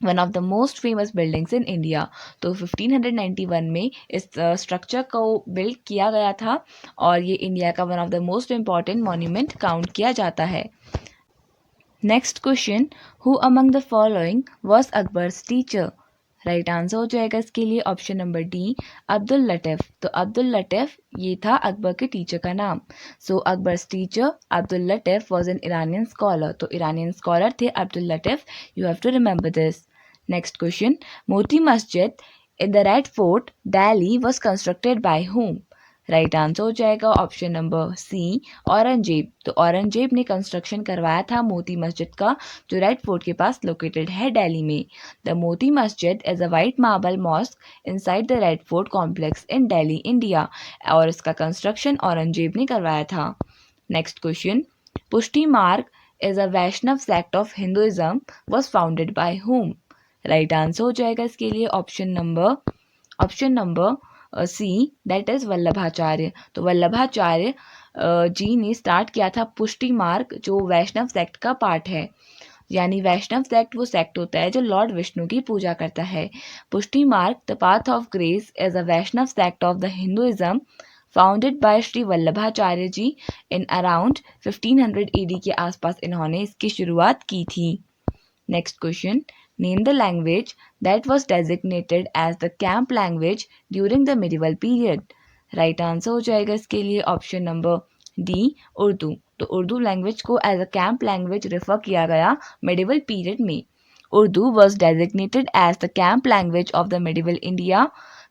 S1: one of the most famous buildings in India. तो 1591 में इस structure को build किया गया था और ये India का one of the most important monument count किया जाता है। Next question, who among the following was Akbar's teacher? Right answer हो जाएगा इसके लिए option number D, Abdul Latif. तो अब्दुल लतीफ़ ये था अकबर के टीचर का नाम। So Akbar's teacher Abdul Latif was an Iranian scholar. तो ईरानियन स्कॉलर थे Abdul Latif. You have to remember this. Next question, Moti Masjid in the red fort Delhi was constructed by whom? Right answer हो जाएगा ऑप्शन नंबर सी, औरंगजेब। तो औरंगजेब ने कंस्ट्रक्शन करवाया था मोती मस्जिद का, जो रेड फोर्ट के पास लोकेटेड है दिल्ली में। The Moti Masjid is a white marble mosque inside the red Fort complex in Delhi, India. और इसका कंस्ट्रक्शन औरंगजेब ने करवाया था। Next question, Pushti Marg is a Vaishnav sect of Hinduism was founded by whom? Right answer हो जाएगा इसके लिए option number C, that is Vallabhacharya. तो वल्लभाचार्य जी ने स्टार्ट किया था पुष्टि मार्ग, जो वैष्णव सेक्ट का पार्ट है। यानी वैष्णव सेक्ट वो सेक्ट होता है जो लॉर्ड विष्णु की पूजा करता है। Pushti Marg the path of grace is a Vaishnav sect of the Hinduism founded by Shri Vallabhacharya ji in around 1500 AD के आसपास इन्होंने इसकी शुरुआत की थी। Next question, name the language that was designated as the camp language during the medieval period? Right answer हो जाएगा इसके लिए ऑप्शन नंबर डी, उर्दू। तो उर्दू लैंग्वेज को as a camp language refer किया गया मेडिवल पीरियड में। Urdu was designated as the camp language of the medieval India.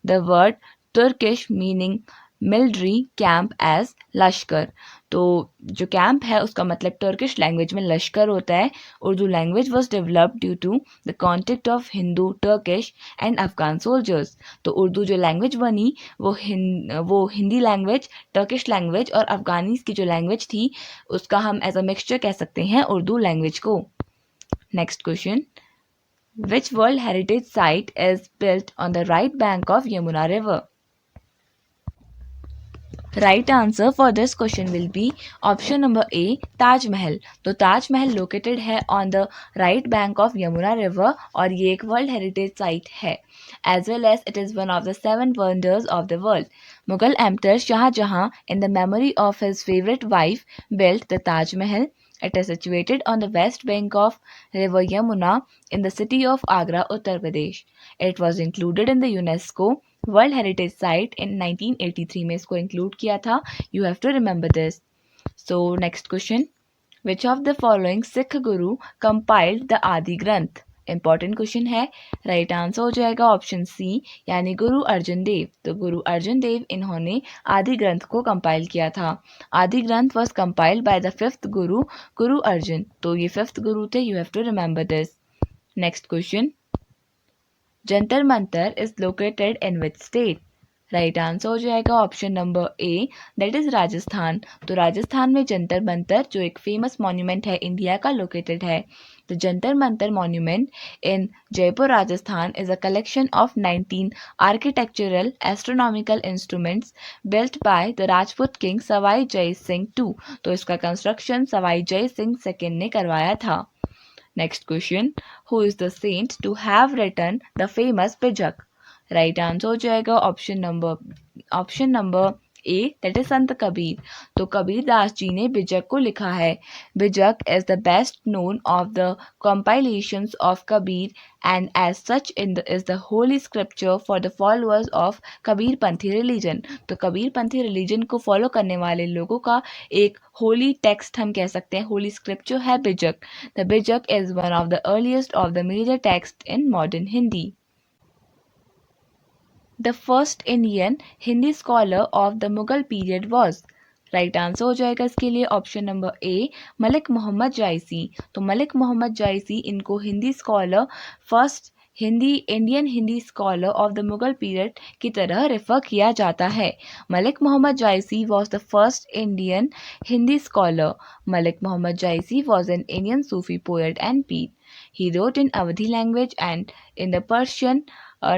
S1: The word Turkish meaning military camp as lashkar. तो जो कैंप है उसका मतलब टर्किश लैंग्वेज में लश्कर होता है। Urdu language was developed due to the contact of Hindu, Turkish and Afghan soldiers. तो उर्दू जो लैंग्वेज बनी वो हिंदी लैंग्वेज, टर्किश लैंग्वेज और अफगानीज की जो लैंग्वेज थी उसका हम एज अ मिक्सचर कह सकते हैं उर्दू लैंग्वेज को। Next question, which world heritage site is built on the right bank of Yamuna river? Right answer for this question will be option number A, Taj Mahal. तो ताज Mahal located है on the right bank of Yamuna river और ये एक world heritage site है, as well as it is one of the 7 wonders of the world. Mughal emperor Shahjahan in the memory of his favourite wife built the Taj Mahal. It is situated on the west bank of river Yamuna in the city of Agra, Uttar Pradesh. It was included in the UNESCO world heritage site in 1983 में इसको include किया था। You have to remember this. So next question, which of the following Sikh guru compiled the Adi Granth? Important question है। Right answer हो जाएगा option सी, यानी गुरु अर्जुन देव। तो गुरु अर्जुन देव इन्होंने आदि ग्रंथ को कंपाइल किया था। आदि ग्रंथ was compiled by the 5th गुरु, गुरु अर्जुन। तो ये 5th गुरु थे। You have to remember this. Next question, Jantar Mantar is located in which state? Right answer हो जाएगा option number A, that is Rajasthan. तो राजस्थान में जंतर मंतर जो एक फेमस मॉन्यूमेंट है इंडिया का लोकेटेड है। The Jantar Mantar monument in Jaipur Rajasthan is a collection of 19 architectural astronomical instruments built by the Rajput king Sawai Jai Singh to. तो इसका कंस्ट्रक्शन सवाई जय सिंह सेकेंड ने करवाया था। Next question, who is the saint to have written the famous Bijak? Right answer हो जाएगा option number A, that is संत कबीर। तो कबीर दास जी ने बिजक को लिखा है। Bijak is the best known of the compilations of Kabir and as such is the holy scripture for the followers of Kabir Panthi religion. तो कबीर पंथी religion को follow करने वाले लोगों का एक होली टेक्स्ट हम कह सकते हैं, होली स्क्रिप्चर है Bijak. The Bijak is one of the earliest of the major text in modern Hindi. The first Indian Hindi scholar of the Mughal period was? Right answer हो जाएगा इसके लिए option number A, Malik Mohammad Jayasi. तो मलिक मोहम्मद जायसी इनको Hindi scholar, first Indian Hindi scholar of the Mughal period की तरह refer किया जाता है। Malik Mohammad Jayasi was the first Indian Hindi scholar. Malik Mohammad Jayasi was an Indian Sufi poet and pir. He wrote in Awadhi language and in the Persian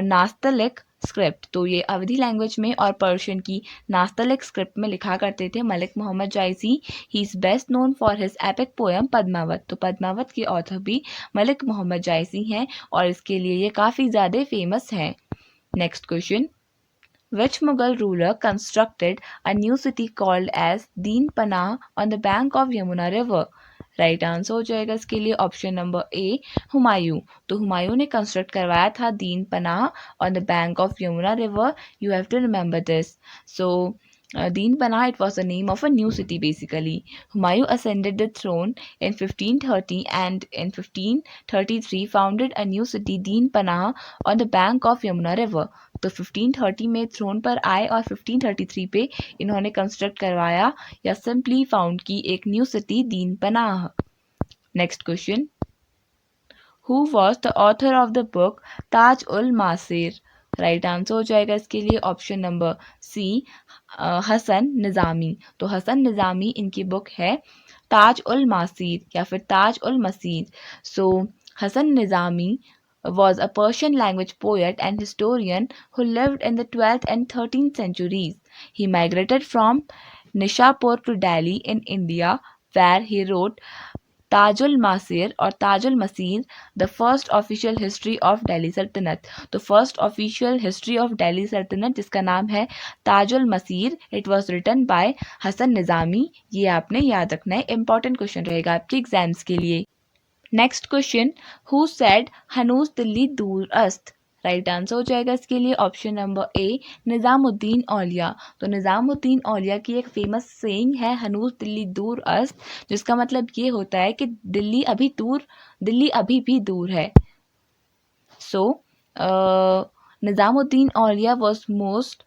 S1: Nastaliq script. तो ये अवधी language में और पर्शियन की नास्तलिक स्क्रिप्ट में लिखा करते थे Malik Mohammad Jayasi. He is best known for his epic poem Padmavat. तो पद्मावत के ऑथर भी मलिक मोहम्मद जायसी हैं और इसके लिए ये काफ़ी ज़्यादा फेमस हैं। Next question, which Mughal ruler constructed a new city called as Deen Panah on the bank of Yamuna River? Right answer हो जाएगा इसके लिए ऑप्शन नंबर ए हुमायूं। तो हुमायूं ने कंस्ट्रक्ट करवाया था Deen Panah on the bank of Yamuna river. You have to remember this. So Deen Panah, it was the name of a new city basically. Humayun ascended the throne in 1530 and in 1533 founded a new city Deen Panah on the bank of Yamuna River. तो 1530 में throne पर आए और 1533 पे इन्होंने construct करवाया या simply found की एक न्यू सिटी दीन पनाह। Next question, who was the author of the book Taj ul Maasir? Right answer हो जाएगा इसके लिए ऑप्शन नंबर सी हसन निज़ामी। तो हसन निज़ामी इनकी बुक है ताज उल मासिर या फिर ताज उल मसीर। सो हसन निज़ामी was a Persian language poet and historian who lived in the 12th and 13th centuries. He migrated from Nishapur to Delhi in India, where he wrote Tajul Masir और Tajul Masir the first official history of Delhi sultanate. तो first official history of Delhi sultanate जिसका नाम है Tajul Masir, it was written by Hasan Nizami. ये आपने याद रखना है, इंपॉर्टेंट क्वेश्चन रहेगा आपके एग्जाम्स के लिए। नेक्स्ट क्वेश्चन, हु सेड हनूज दिल्ली दूर अस्त? राइट आंसर हो जाएगा इसके लिए option number A Nizamuddin Auliya. तो निज़ामुद्दीन औलिया की एक फेमस सेइंग है हनूज दिल्ली दूर अस्त, जिसका मतलब ये होता है कि दिल्ली अभी भी दूर है। So Nizamuddin Auliya was most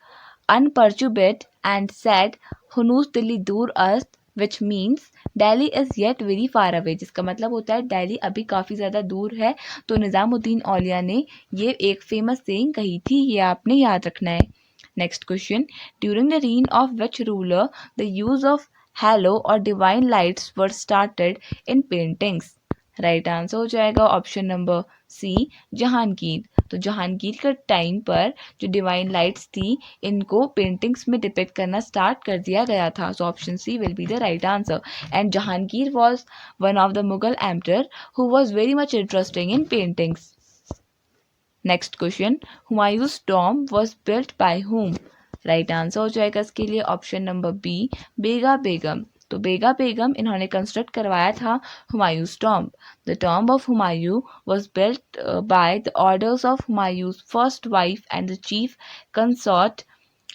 S1: unperturbed and said हनूज दिल्ली दूर अस्त, which means Delhi is yet very far away, जिसका मतलब होता है दिल्ली अभी काफ़ी ज़्यादा दूर है। तो निज़ामुद्दीन औलिया ने ये एक फेमस सेइंग कही थी, ये आपने याद रखना है। Next question, during the reign of which ruler the use of halo और divine lights were started in paintings? Right answer हो जाएगा ऑप्शन नंबर सी जहांगीर। तो जहांगीर के टाइम पर जो डिवाइन लाइट्स थी इनको पेंटिंग्स में डिपिक्ट करना स्टार्ट कर दिया गया था। So option C will be the right answer. And Jahangir was one of the Mughal emperor who was very much interesting in paintings. Next question, Humayun's tomb was built by whom? Right answer हो जाएगा इसके लिए option number B Bega Begum. तो बेगा बेगम इन्होंने construct करवाया था Humayun's tomb. The tomb of Humayun was built by the orders of Humayun's first wife and the chief consort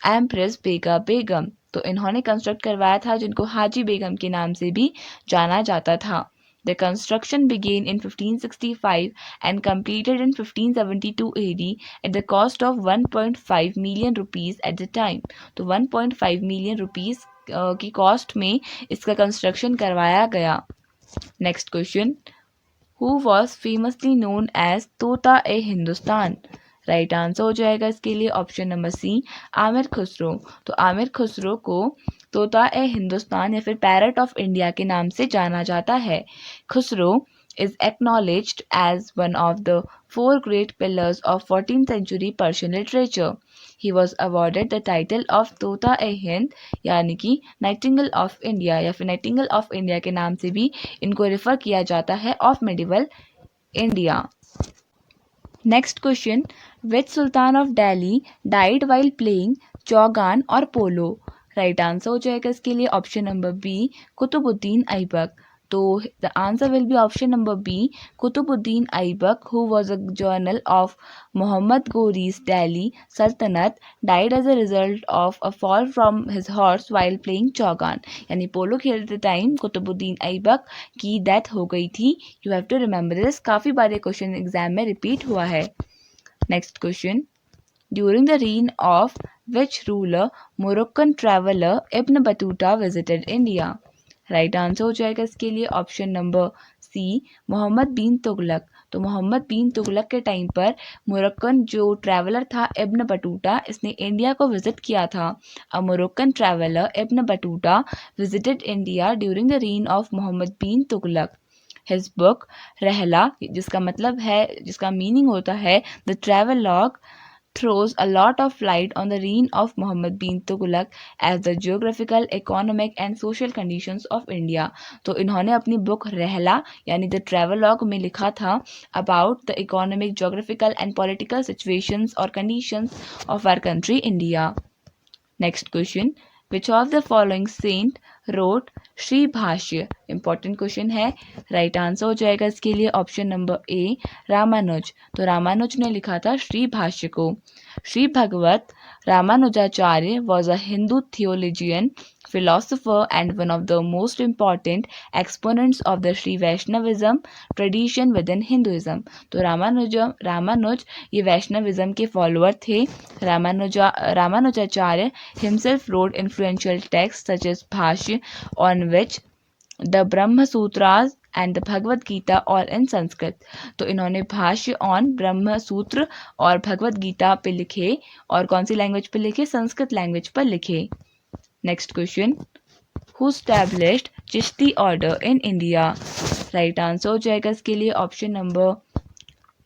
S1: empress बेगा बेगम। तो इन्होंने कंस्ट्रक्ट करवाया था जिनको हाजी बेगम के नाम से भी जाना जाता था। The construction began in 1565 and completed in 1572 AD at the cost of 1.5 million rupees at the time. तो 1.5 million rupees की कॉस्ट में इसका कंस्ट्रक्शन करवाया गया। Next question, who was famously known as Tota e Hindustan? Right answer हो जाएगा इसके लिए option number C Amir Khusro. तो आमिर खुसरो को तोता ए हिंदुस्तान या फिर पैरट ऑफ इंडिया के नाम से जाना जाता है। Khusro is acknowledged as one of the four great pillars of 14th century Persian literature. He was awarded the title of तोता ए हिंद यानी कि नाइटिंगेल ऑफ इंडिया या फिर नाइटिंगेल ऑफ इंडिया के नाम से भी इनको रेफर किया जाता है of medieval India. Next question, which sultan of Delhi died while playing chaugan और पोलो? राइट आंसर हो जाएगा इसके लिए option number B Qutbuddin Aibak. तो the answer will be option number B Qutbuddin Aibak who was a general of Mohammad Ghori's Delhi sultanate died as a result of a fall from his horse while playing chaugan. यानी polo खेलते time Qutubuddin Aibak की death हो गई थी। You have to remember this, काफ़ी बार ये question exam में रिपीट हुआ है। Next question, during the reign of which ruler Moroccan traveller Ibn Battuta visited India? Right answer हो जाएगा इसके लिए option number C Mohammad bin Tughlaq. तो मोहम्मद बिन तुगलक के टाइम पर मोरक्कन जो ट्रैवलर था इब्न बटूटा, इसने इंडिया को विजिट किया था। A Moroccan traveller Ibn Battuta visited India during the reign of Mohammad bin Tughlaq. His book Rihla, जिसका मीनिंग होता है the travel log, throws a lot of light on the reign of Muhammad bin Tughlaq as the geographical, economic and social conditions of India. तो इन्होंने अपनी book रहला यानी the travelogue में लिखा था about the economic, geographical and political situations or conditions of our country India. Next question. Which of the following saint wrote Shri भाष्य? Important question है. राइट आंसर हो जाएगा इसके लिए ऑप्शन नंबर ए रामानुज. तो रामानुज ने लिखा था श्री भाष्य को. श्री भगवत Ramanujacarya was a Hindu theologian, philosopher and one of the most important exponents of the Sri Vaishnavism tradition within Hinduism. तो रामानुज ये वैष्णविज्म के फॉलोअर थे. Ramanujacarya himself wrote influential texts such as Bhashya, on which the Brahma Sutras and the Bhagavad Gita और in Sanskrit. तो इन्होंने भाष्य on ब्रह्म सूत्र और भगवद गीता पे लिखे और कौन सी लैंग्वेज पे लिखे? संस्कृत लैंग्वेज पर लिखे. Next question. Who established Chishti order in India? Right answer हो जाएगा इसके लिए option number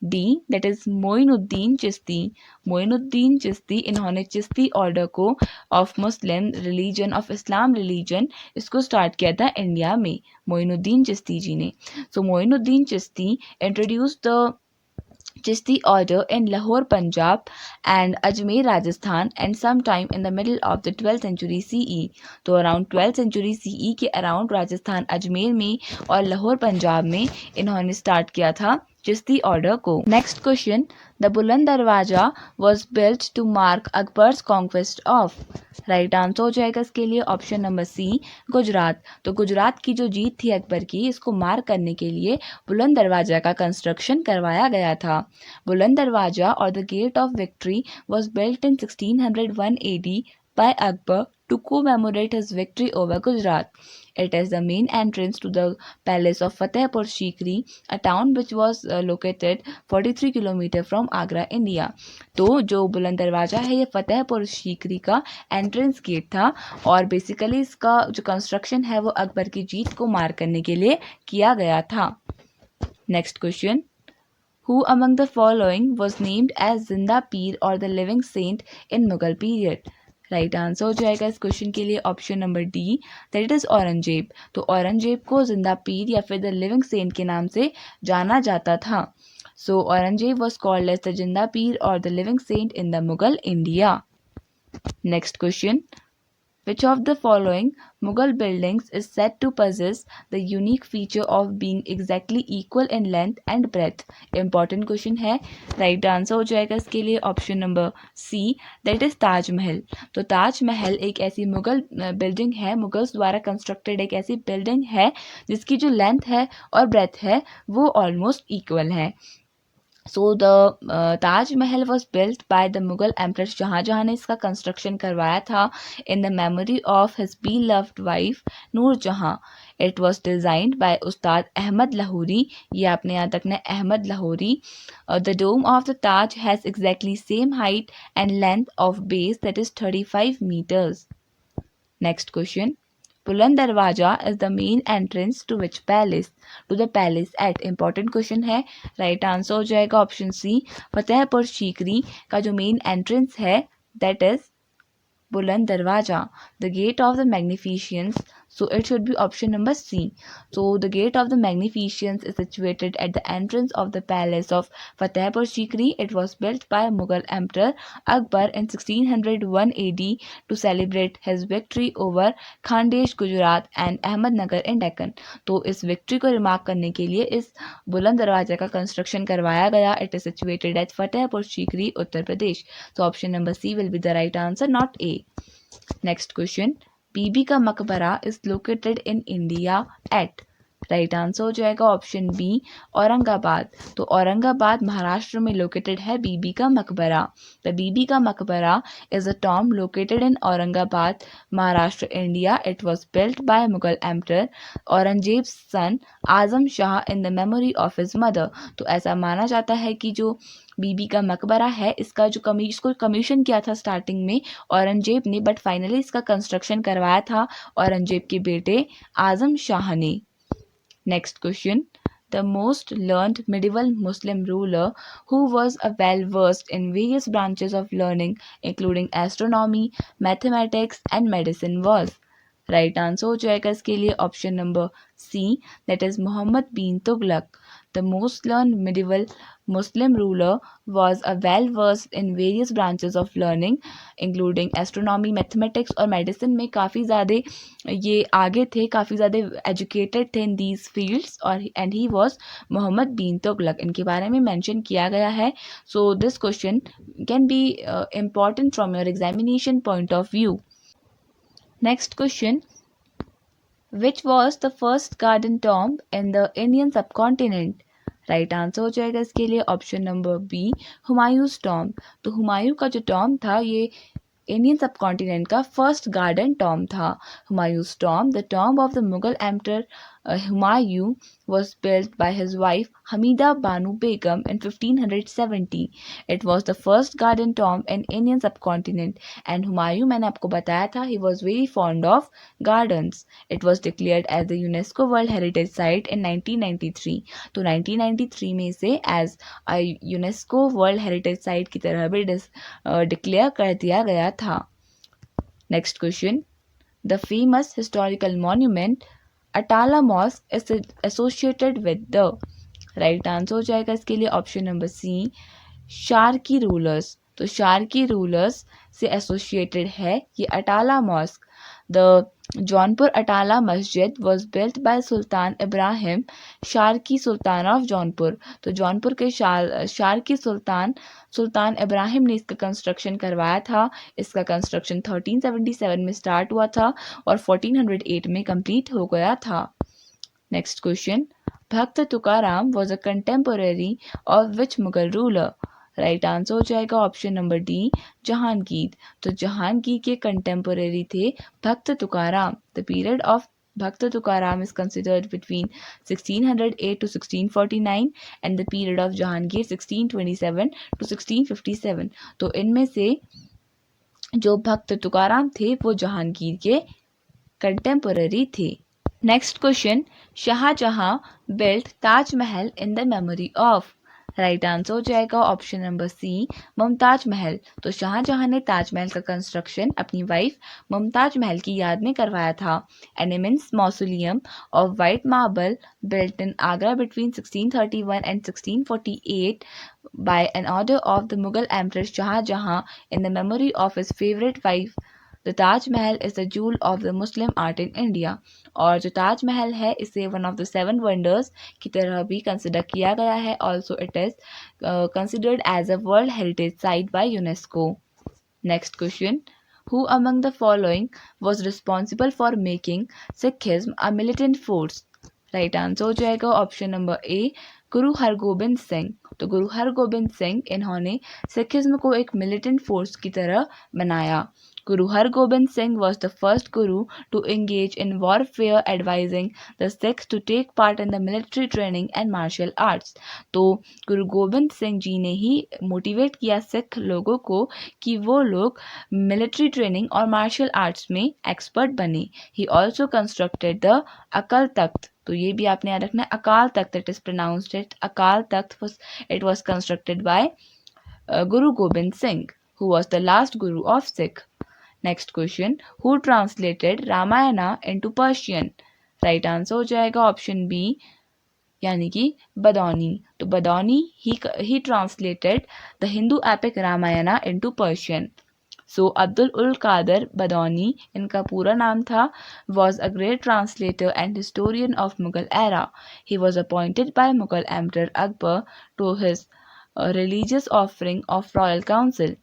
S1: D, that is Moinuddin Chishti. Moinuddin Chishti इन्होंने चिश्ती ऑर्डर को of Muslim religion, of Islam religion, इसको स्टार्ट किया था इंडिया में मोइनुद्दीन चिश्ती जी ने. So Moinuddin Chishti introduce the Chishti order in Lahore, Punjab and Ajmer, Rajasthan and sometime in the middle of the 12th century CE. तो around 12th century CE के around Rajasthan Ajmer में और लाहौर पंजाब में इन्होंने स्टार्ट किया था चिश्ती ऑर्डर को. Next question. The Buland Darwaza was built to mark Akbar's conquest of? Right answer हो जाएगा इसके लिए ऑप्शन नंबर सी गुजरात. तो गुजरात की जो जीत थी अकबर की, इसको मार्क करने के लिए बुलंद दरवाजा का कंस्ट्रक्शन करवाया गया था. बुलंद दरवाजा और the gate of victory was built in 1601 AD by Akbar to commemorate his victory over Gujarat. It is the main entrance to the palace of Fatehpur Sikri, a town which was located 43 km from Agra, India. तो जो बुलंद दरवाज़ा है ये फतेहपुर सीकरी का entrance gate था और basically इसका जो कंस्ट्रक्शन है वो अकबर की जीत को मार्क करने के लिए किया गया था. Next question. Who among the following was named as Zinda Peer or the living saint in Mughal period? Right answer हो जाएगा इस क्वेश्चन के लिए option number D, that is Aurangzeb. तो औरंगजेब को जिंदा पीर या फिर द लिविंग सेंट के नाम से जाना जाता था. So Aurangzeb was called as the zinda pir और the living saint in the Mughal India. Next question. Which of the following Mughal buildings is said to possess the unique feature of being exactly equal in length and breadth? Important question है. Right answer हो जाएगा इसके लिए option number C, that is Taj Mahal. तो ताजमहल एक ऐसी Mughal building है, मुगल्स द्वारा कंस्ट्रक्टेड एक ऐसी बिल्डिंग है जिसकी जो लेंथ है और ब्रेथ है वो ऑलमोस्ट इक्वल है. So the Taj Mahal was built by the Mughal Emperor Shahjahan ने इसका कंस्ट्रक्शन करवाया था in the memory of his beloved wife नूर जहाँ. It was designed by उस्ताद अहमद लाहौरी. ये आपने याद रखना है, Ahmad Lahori. The dome of the Taj has exactly same height and length of base, that is 35 meters. Next question. Buland Darwaza is the main entrance to which palace? To the palace at. Important question है. Right answer हो जाएगा option C, Fatehpur Sikri का जो main entrance है that is Buland Darwaza. The gate of the magnificence, so it should be option number C. So the gate of the magnificence is situated at the entrance of the palace of Fatehpur Sikri. It was built by Mughal Emperor Akbar in 1601 AD to celebrate his victory over Khandesh, Gujarat and Ahmednagar in Deccan. तो इस victory को remark करने के लिए इस बुलंद दरवाजे का कंस्ट्रक्शन करवाया गया. It is situated at Fatehpur Sikri, Uttar Pradesh. तो option number C will be the right answer, not A. Next question. Bibi का Maqbara is located in India at? Right answer हो जाएगा ऑप्शन बी, औरंगाबाद. तो औरंगाबाद महाराष्ट्र में लोकेटेड है बीबी का मकबरा. द बीबी का Maqbara is a tomb located in Aurangabad, Maharashtra, India. It was built by Mughal emperor Aurangzeb son Azam Shah in the memory of his mother. तो ऐसा माना जाता है कि जो बीबी का मकबरा है इसका जो इसको कमीशन किया था स्टार्टिंग में औरंगजेब ने, बट फाइनली इसका कंस्ट्रक्शन करवाया था औरंगजेब के बेटे आजम शाह ने. Next question. the most learned medieval Muslim ruler who was well versed in various branches of learning, including astronomy, mathematics, and medicine was? Right answer हो जाएगा इसके लिए option number C, that is Mohammad bin Tughlaq. The most learn medieval Muslim ruler was a well versed in various branches of learning including astronomy, mathematics और medicine में काफ़ी ज़्यादा ये आगे थे, काफ़ी ज़्यादा एजुकेटेड थे इन दीज फील्ड्स. और and he was Mohammad bin Tughlaq, इनके बारे में मैंशन किया गया है. So this question can be important from your examination point of view. Next question. Which was the first garden tomb in the Indian subcontinent? Right answer हो जाएगा इसके लिए ऑप्शन नंबर बी, हुमायूं's टॉम्ब. तो हुमायूं का जो टॉम्ब था ये Indian सब कॉन्टिनेंट का फर्स्ट गार्डन टॉम्ब था. हुमायूं's tomb, the tomb of the Mughal emperor Humayun, was built by his wife Hamida Banu Begum in 1570. It was the first garden tomb in Indian subcontinent. And Humayun, मैंने आपको बताया था, he was very fond of gardens. It was declared as the UNESCO World Heritage Site in 1993. तो 1993 में से as a UNESCO World Heritage Site की तरह भी डिक्लेयर कर दिया गया था. Next question. The famous historical monument Atala mosque is associated with the. Right answer हो जाएगा इसके लिए option number C, Sharqi rulers. तो शारकी रूलर्स से एसोसिएटेड है ये Atala mosque. The Jaunpur Atala Masjid was built by sultan Ibrahim Sharqi sultan of Jaunpur. तो जौनपुर के शारकी सुल्तान इब्राहिम ने इसका कंस्ट्रक्शन करवाया था. इसका कंस्ट्रक्शन 1377 में स्टार्ट हुआ था और 1408 में कंप्लीट हो गया था. Next question. Bhakt Tukaram was a contemporary of which Mughal ruler? Right answer हो जाएगा ऑप्शन नंबर डी, जहांगीर. तो जहांगीर के कंटेम्पोरेरी थे भक्त Tukaram. The period of Bhakta Tukaram is considered between 1608 to 1649 and the period of Jahangir 1627 to 1657. तो इनमें से जो भक्त तुकाराम थे वो जहांगीर के कंटेम्पोररी थे. Next question. Shahjahan built Taj Mahal in the memory of. Right answer हो जाएगा ऑप्शन नंबर सी, मुमताज महल. तो शाहजहां ने ताजमहल का कंस्ट्रक्शन अपनी वाइफ मुमताज महल की याद में करवाया था. An immense mausoleum of white marble built in Agra between 1631 and 1648 by an order of the Mughal Emperor Shah Jahan in the memory of his favorite wife. The Taj Mahal is the jewel of the Muslim art in India. और जो ताज महल है इसे one of the 7 wonders की तरह भी consider किया गया है. Also it is considered as a world heritage site by UNESCO. Next question. Who among the following was responsible for making Sikhism a militant force? Right answer हो जाएगा option number ए, गुरु हरगोबिंद सिंह. तो गुरु हरगोबिंद सिंह इन्होंने सिखिज्म को एक militant force की तरह बनाया. Guru Hargobind Singh was the first guru to engage in warfare, advising the Sikhs to take part in the military training and martial arts. तो गुरु गोबिंद सिंह जी ने ही मोटिवेट किया सिख लोगों को कि वो लोग मिलिट्री ट्रेनिंग और मार्शल आर्ट्स में एक्सपर्ट बने. ही ऑल्सो कंस्ट्रक्टेड द अकल तख्त. तो ये भी आपने याद रखना है, Akal Takht, it is pronounced it Akal Takht. It was constructed by Guru Gobind Singh, who was the last guru of Sikh. Next question. Who translated Ramayana into Persian? Right answer हो जाएगा ऑप्शन बी, यानी कि बदौनी. तो Badauni he translated the Hindu epic Ramayana into Persian. So Abdul ul Qadir Badauni, इनका पूरा नाम था, was a great translator and historian of Mughal era. He was appointed by Mughal Emperor Akbar to his religious offering of royal council.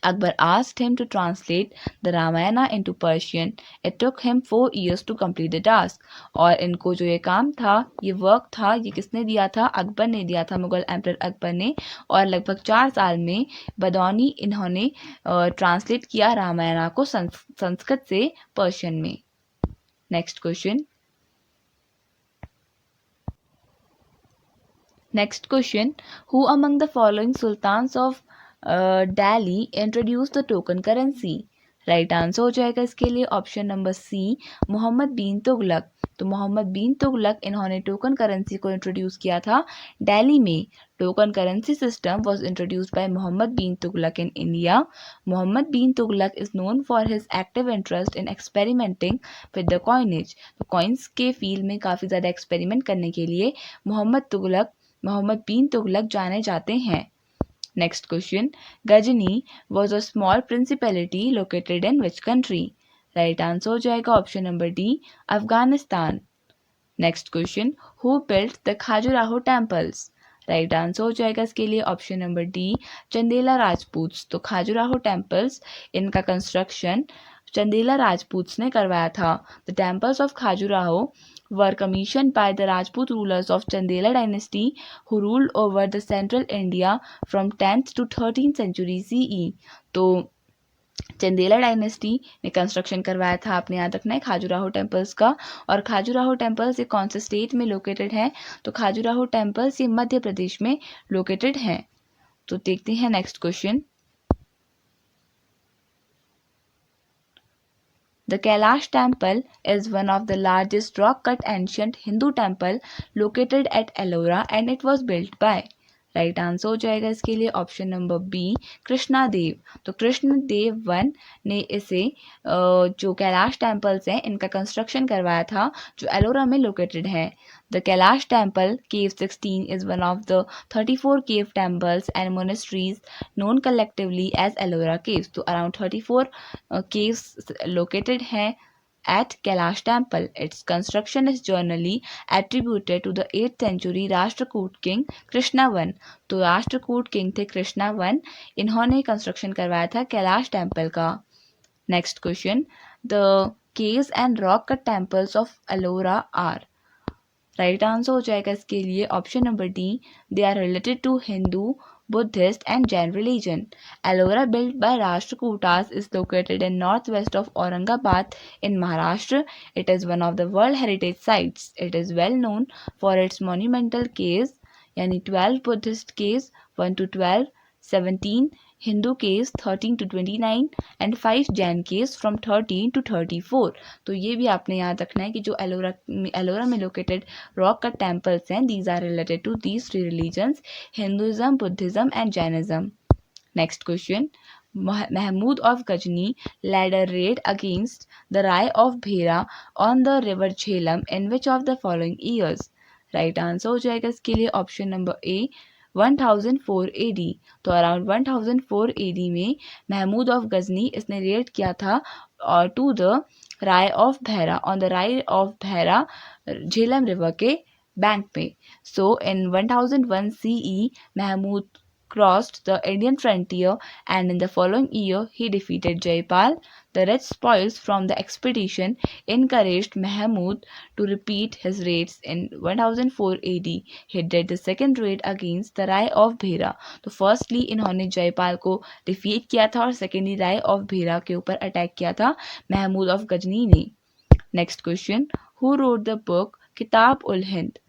S1: Akbar asked him to translate the Ramayana into Persian. It took him 4 years to complete the task. और इनको जो ये काम था, ये work था, ये किसने दिया था? अकबर ने दिया था, मुगल एम्परर अकबर ने. और लगभग 4 साल में बदौनी इन्होंने ट्रांसलेट किया रामायणा को संस्कृत से पर्शियन में. Next question. Next question. Who among the following sultans of Delhi introduced the token currency? Right answer हो जाएगा इसके लिए option number C, Mohammad bin Tughlaq. तो मोहम्मद बिन तुगलक इन्होंने टोकन करेंसी को इंट्रोड्यूस किया था दिल्ली में। Token currency system was introduced by Muhammad bin Tughlaq in India. Muhammad bin Tughlaq is known for his active interest in experimenting with the coinage. तो coins के field में काफ़ी ज़्यादा एक्सपेरिमेंट करने के लिए मोहम्मद बिन तुगलक जाने जाते हैं। Next question, Ghazni was a small principality located in which country? Right answer हो जाएगा option number D, Afghanistan. Next question, who built the Khajuraho temples? Right answer हो जाएगा इसके लिए option number D, Chandela Rajput. तो खाजुराहो टेम्पल्स इनका कंस्ट्रक्शन चंदेला राजपूत ने करवाया था। The temples of Khajuraho were commissioned by the Rajput rulers of Chandela dynasty who ruled over the central India from 10th to 13th century CE. तो चंदेला डायनेस्टी ने कंस्ट्रक्शन करवाया था, आपने याद रखना है, खाजुराहो टेम्पल्स का। और खाजुराहो टेम्पल्स ये कौन से स्टेट में लोकेटेड है? तो खाजुराहो टेम्पल्स ये मध्य प्रदेश में लोकेटेड हैं। तो देखते हैं next question. The Kailash Temple is one of the largest rock-cut ancient Hindu temple located at Ellora and it was built by? Right answer हो जाएगा इसके लिए ऑप्शन नंबर बी, कृष्णा देव। तो कृष्ण देव वन ने इसे जो कैलाश टेम्पल्स हैं इनका कंस्ट्रक्शन करवाया था, जो एलोरा में लोकेटेड है। The Kailash temple cave 16 is one of the 34 cave temples and monasteries known collectively as Ellora caves. तो अराउंड 34 caves located हैं at Kailash Temple. Its construction is generally attributed to the 8th century Rashtrakuta king Krishna one. तो Rashtrakuta king थे Krishna one, इन्होंने construction करवाया था Kailash temple का। Next question, the caves and rock cut temples of Ellora are? Right answer हो जाएगा इसके लिए option number D, they are related to Hindu, Buddhist and Jain religion. Ellora, built by Rashtrakutas, is located in northwest of Aurangabad in Maharashtra. It is one of the World Heritage Sites. It is well known for its monumental caves, यानी 12 Buddhist caves 1 to 12, 17 Hindu caves 13 to 29 and 5 Jain caves from 13 to 34. तो ये भी आपने याद रखना है कि जो एलोरा में लोकेटेड रॉक कट टेम्पल्स हैं, these are related to these three religions, Hinduism, Buddhism and Jainism. Next question, Mahmud of Ghajni led a raid against the Rai of Bhera on the river Jhelum in which of the following years? Right answer हो जाएगा इसके लिए option number ए, 1004 AD। तो around 1004 AD में Mahmood of Ghazni इसने red किया था और to the Rai of Bhera, on the Rai of Bhera Jhelum river के बैंक पे। So in 1001 CE Mahmud crossed the Indian frontier and in the following year he defeated Jaipal. The rich spoils from the expedition encouraged Mahmud to repeat his raids in 1004 AD. He did the second raid against the Rai of Bhera. तो firstly इन्होंने जयपाल को defeat किया था और secondly Rai of भेरा के ऊपर attack किया था महमूद ऑफ गजनी ने। Next question, who wrote the book किताब उल हिंद?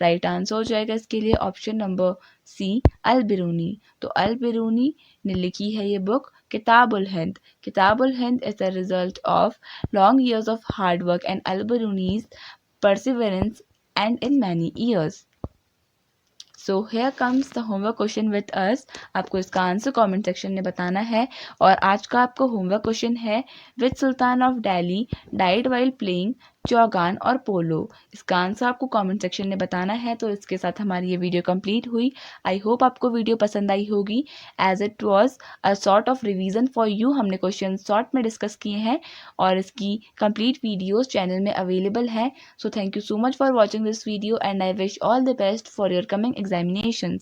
S1: राइट आंसर हो जाएगा इसके लिए ऑप्शन नंबर सी, अल बिरूनी। तो अल बिरूनी ने लिखी है ये बुक किताब ul Hind. Kitab ul Hind is the result of long years of hard work and Al Biruni's perseverance and in many years. So here comes the homework question with us. आपको इसका आंसर कमेंट सेक्शन में बताना है। और आज का आपको होमवर्क क्वेश्चन है, which sultan of Delhi died while playing chaugan और पोलो? इसका आंसर आपको कमेंट सेक्शन में बताना है। तो इसके साथ हमारी ये वीडियो कंप्लीट हुई। आई होप आपको वीडियो पसंद आई होगी, as it was a sort of revision for you. हमने क्वेश्चन शॉर्ट में डिस्कस किए हैं और इसकी कंप्लीट वीडियोस चैनल में अवेलेबल है। So thank you so much for watching this video and I wish all the best for your coming examinations.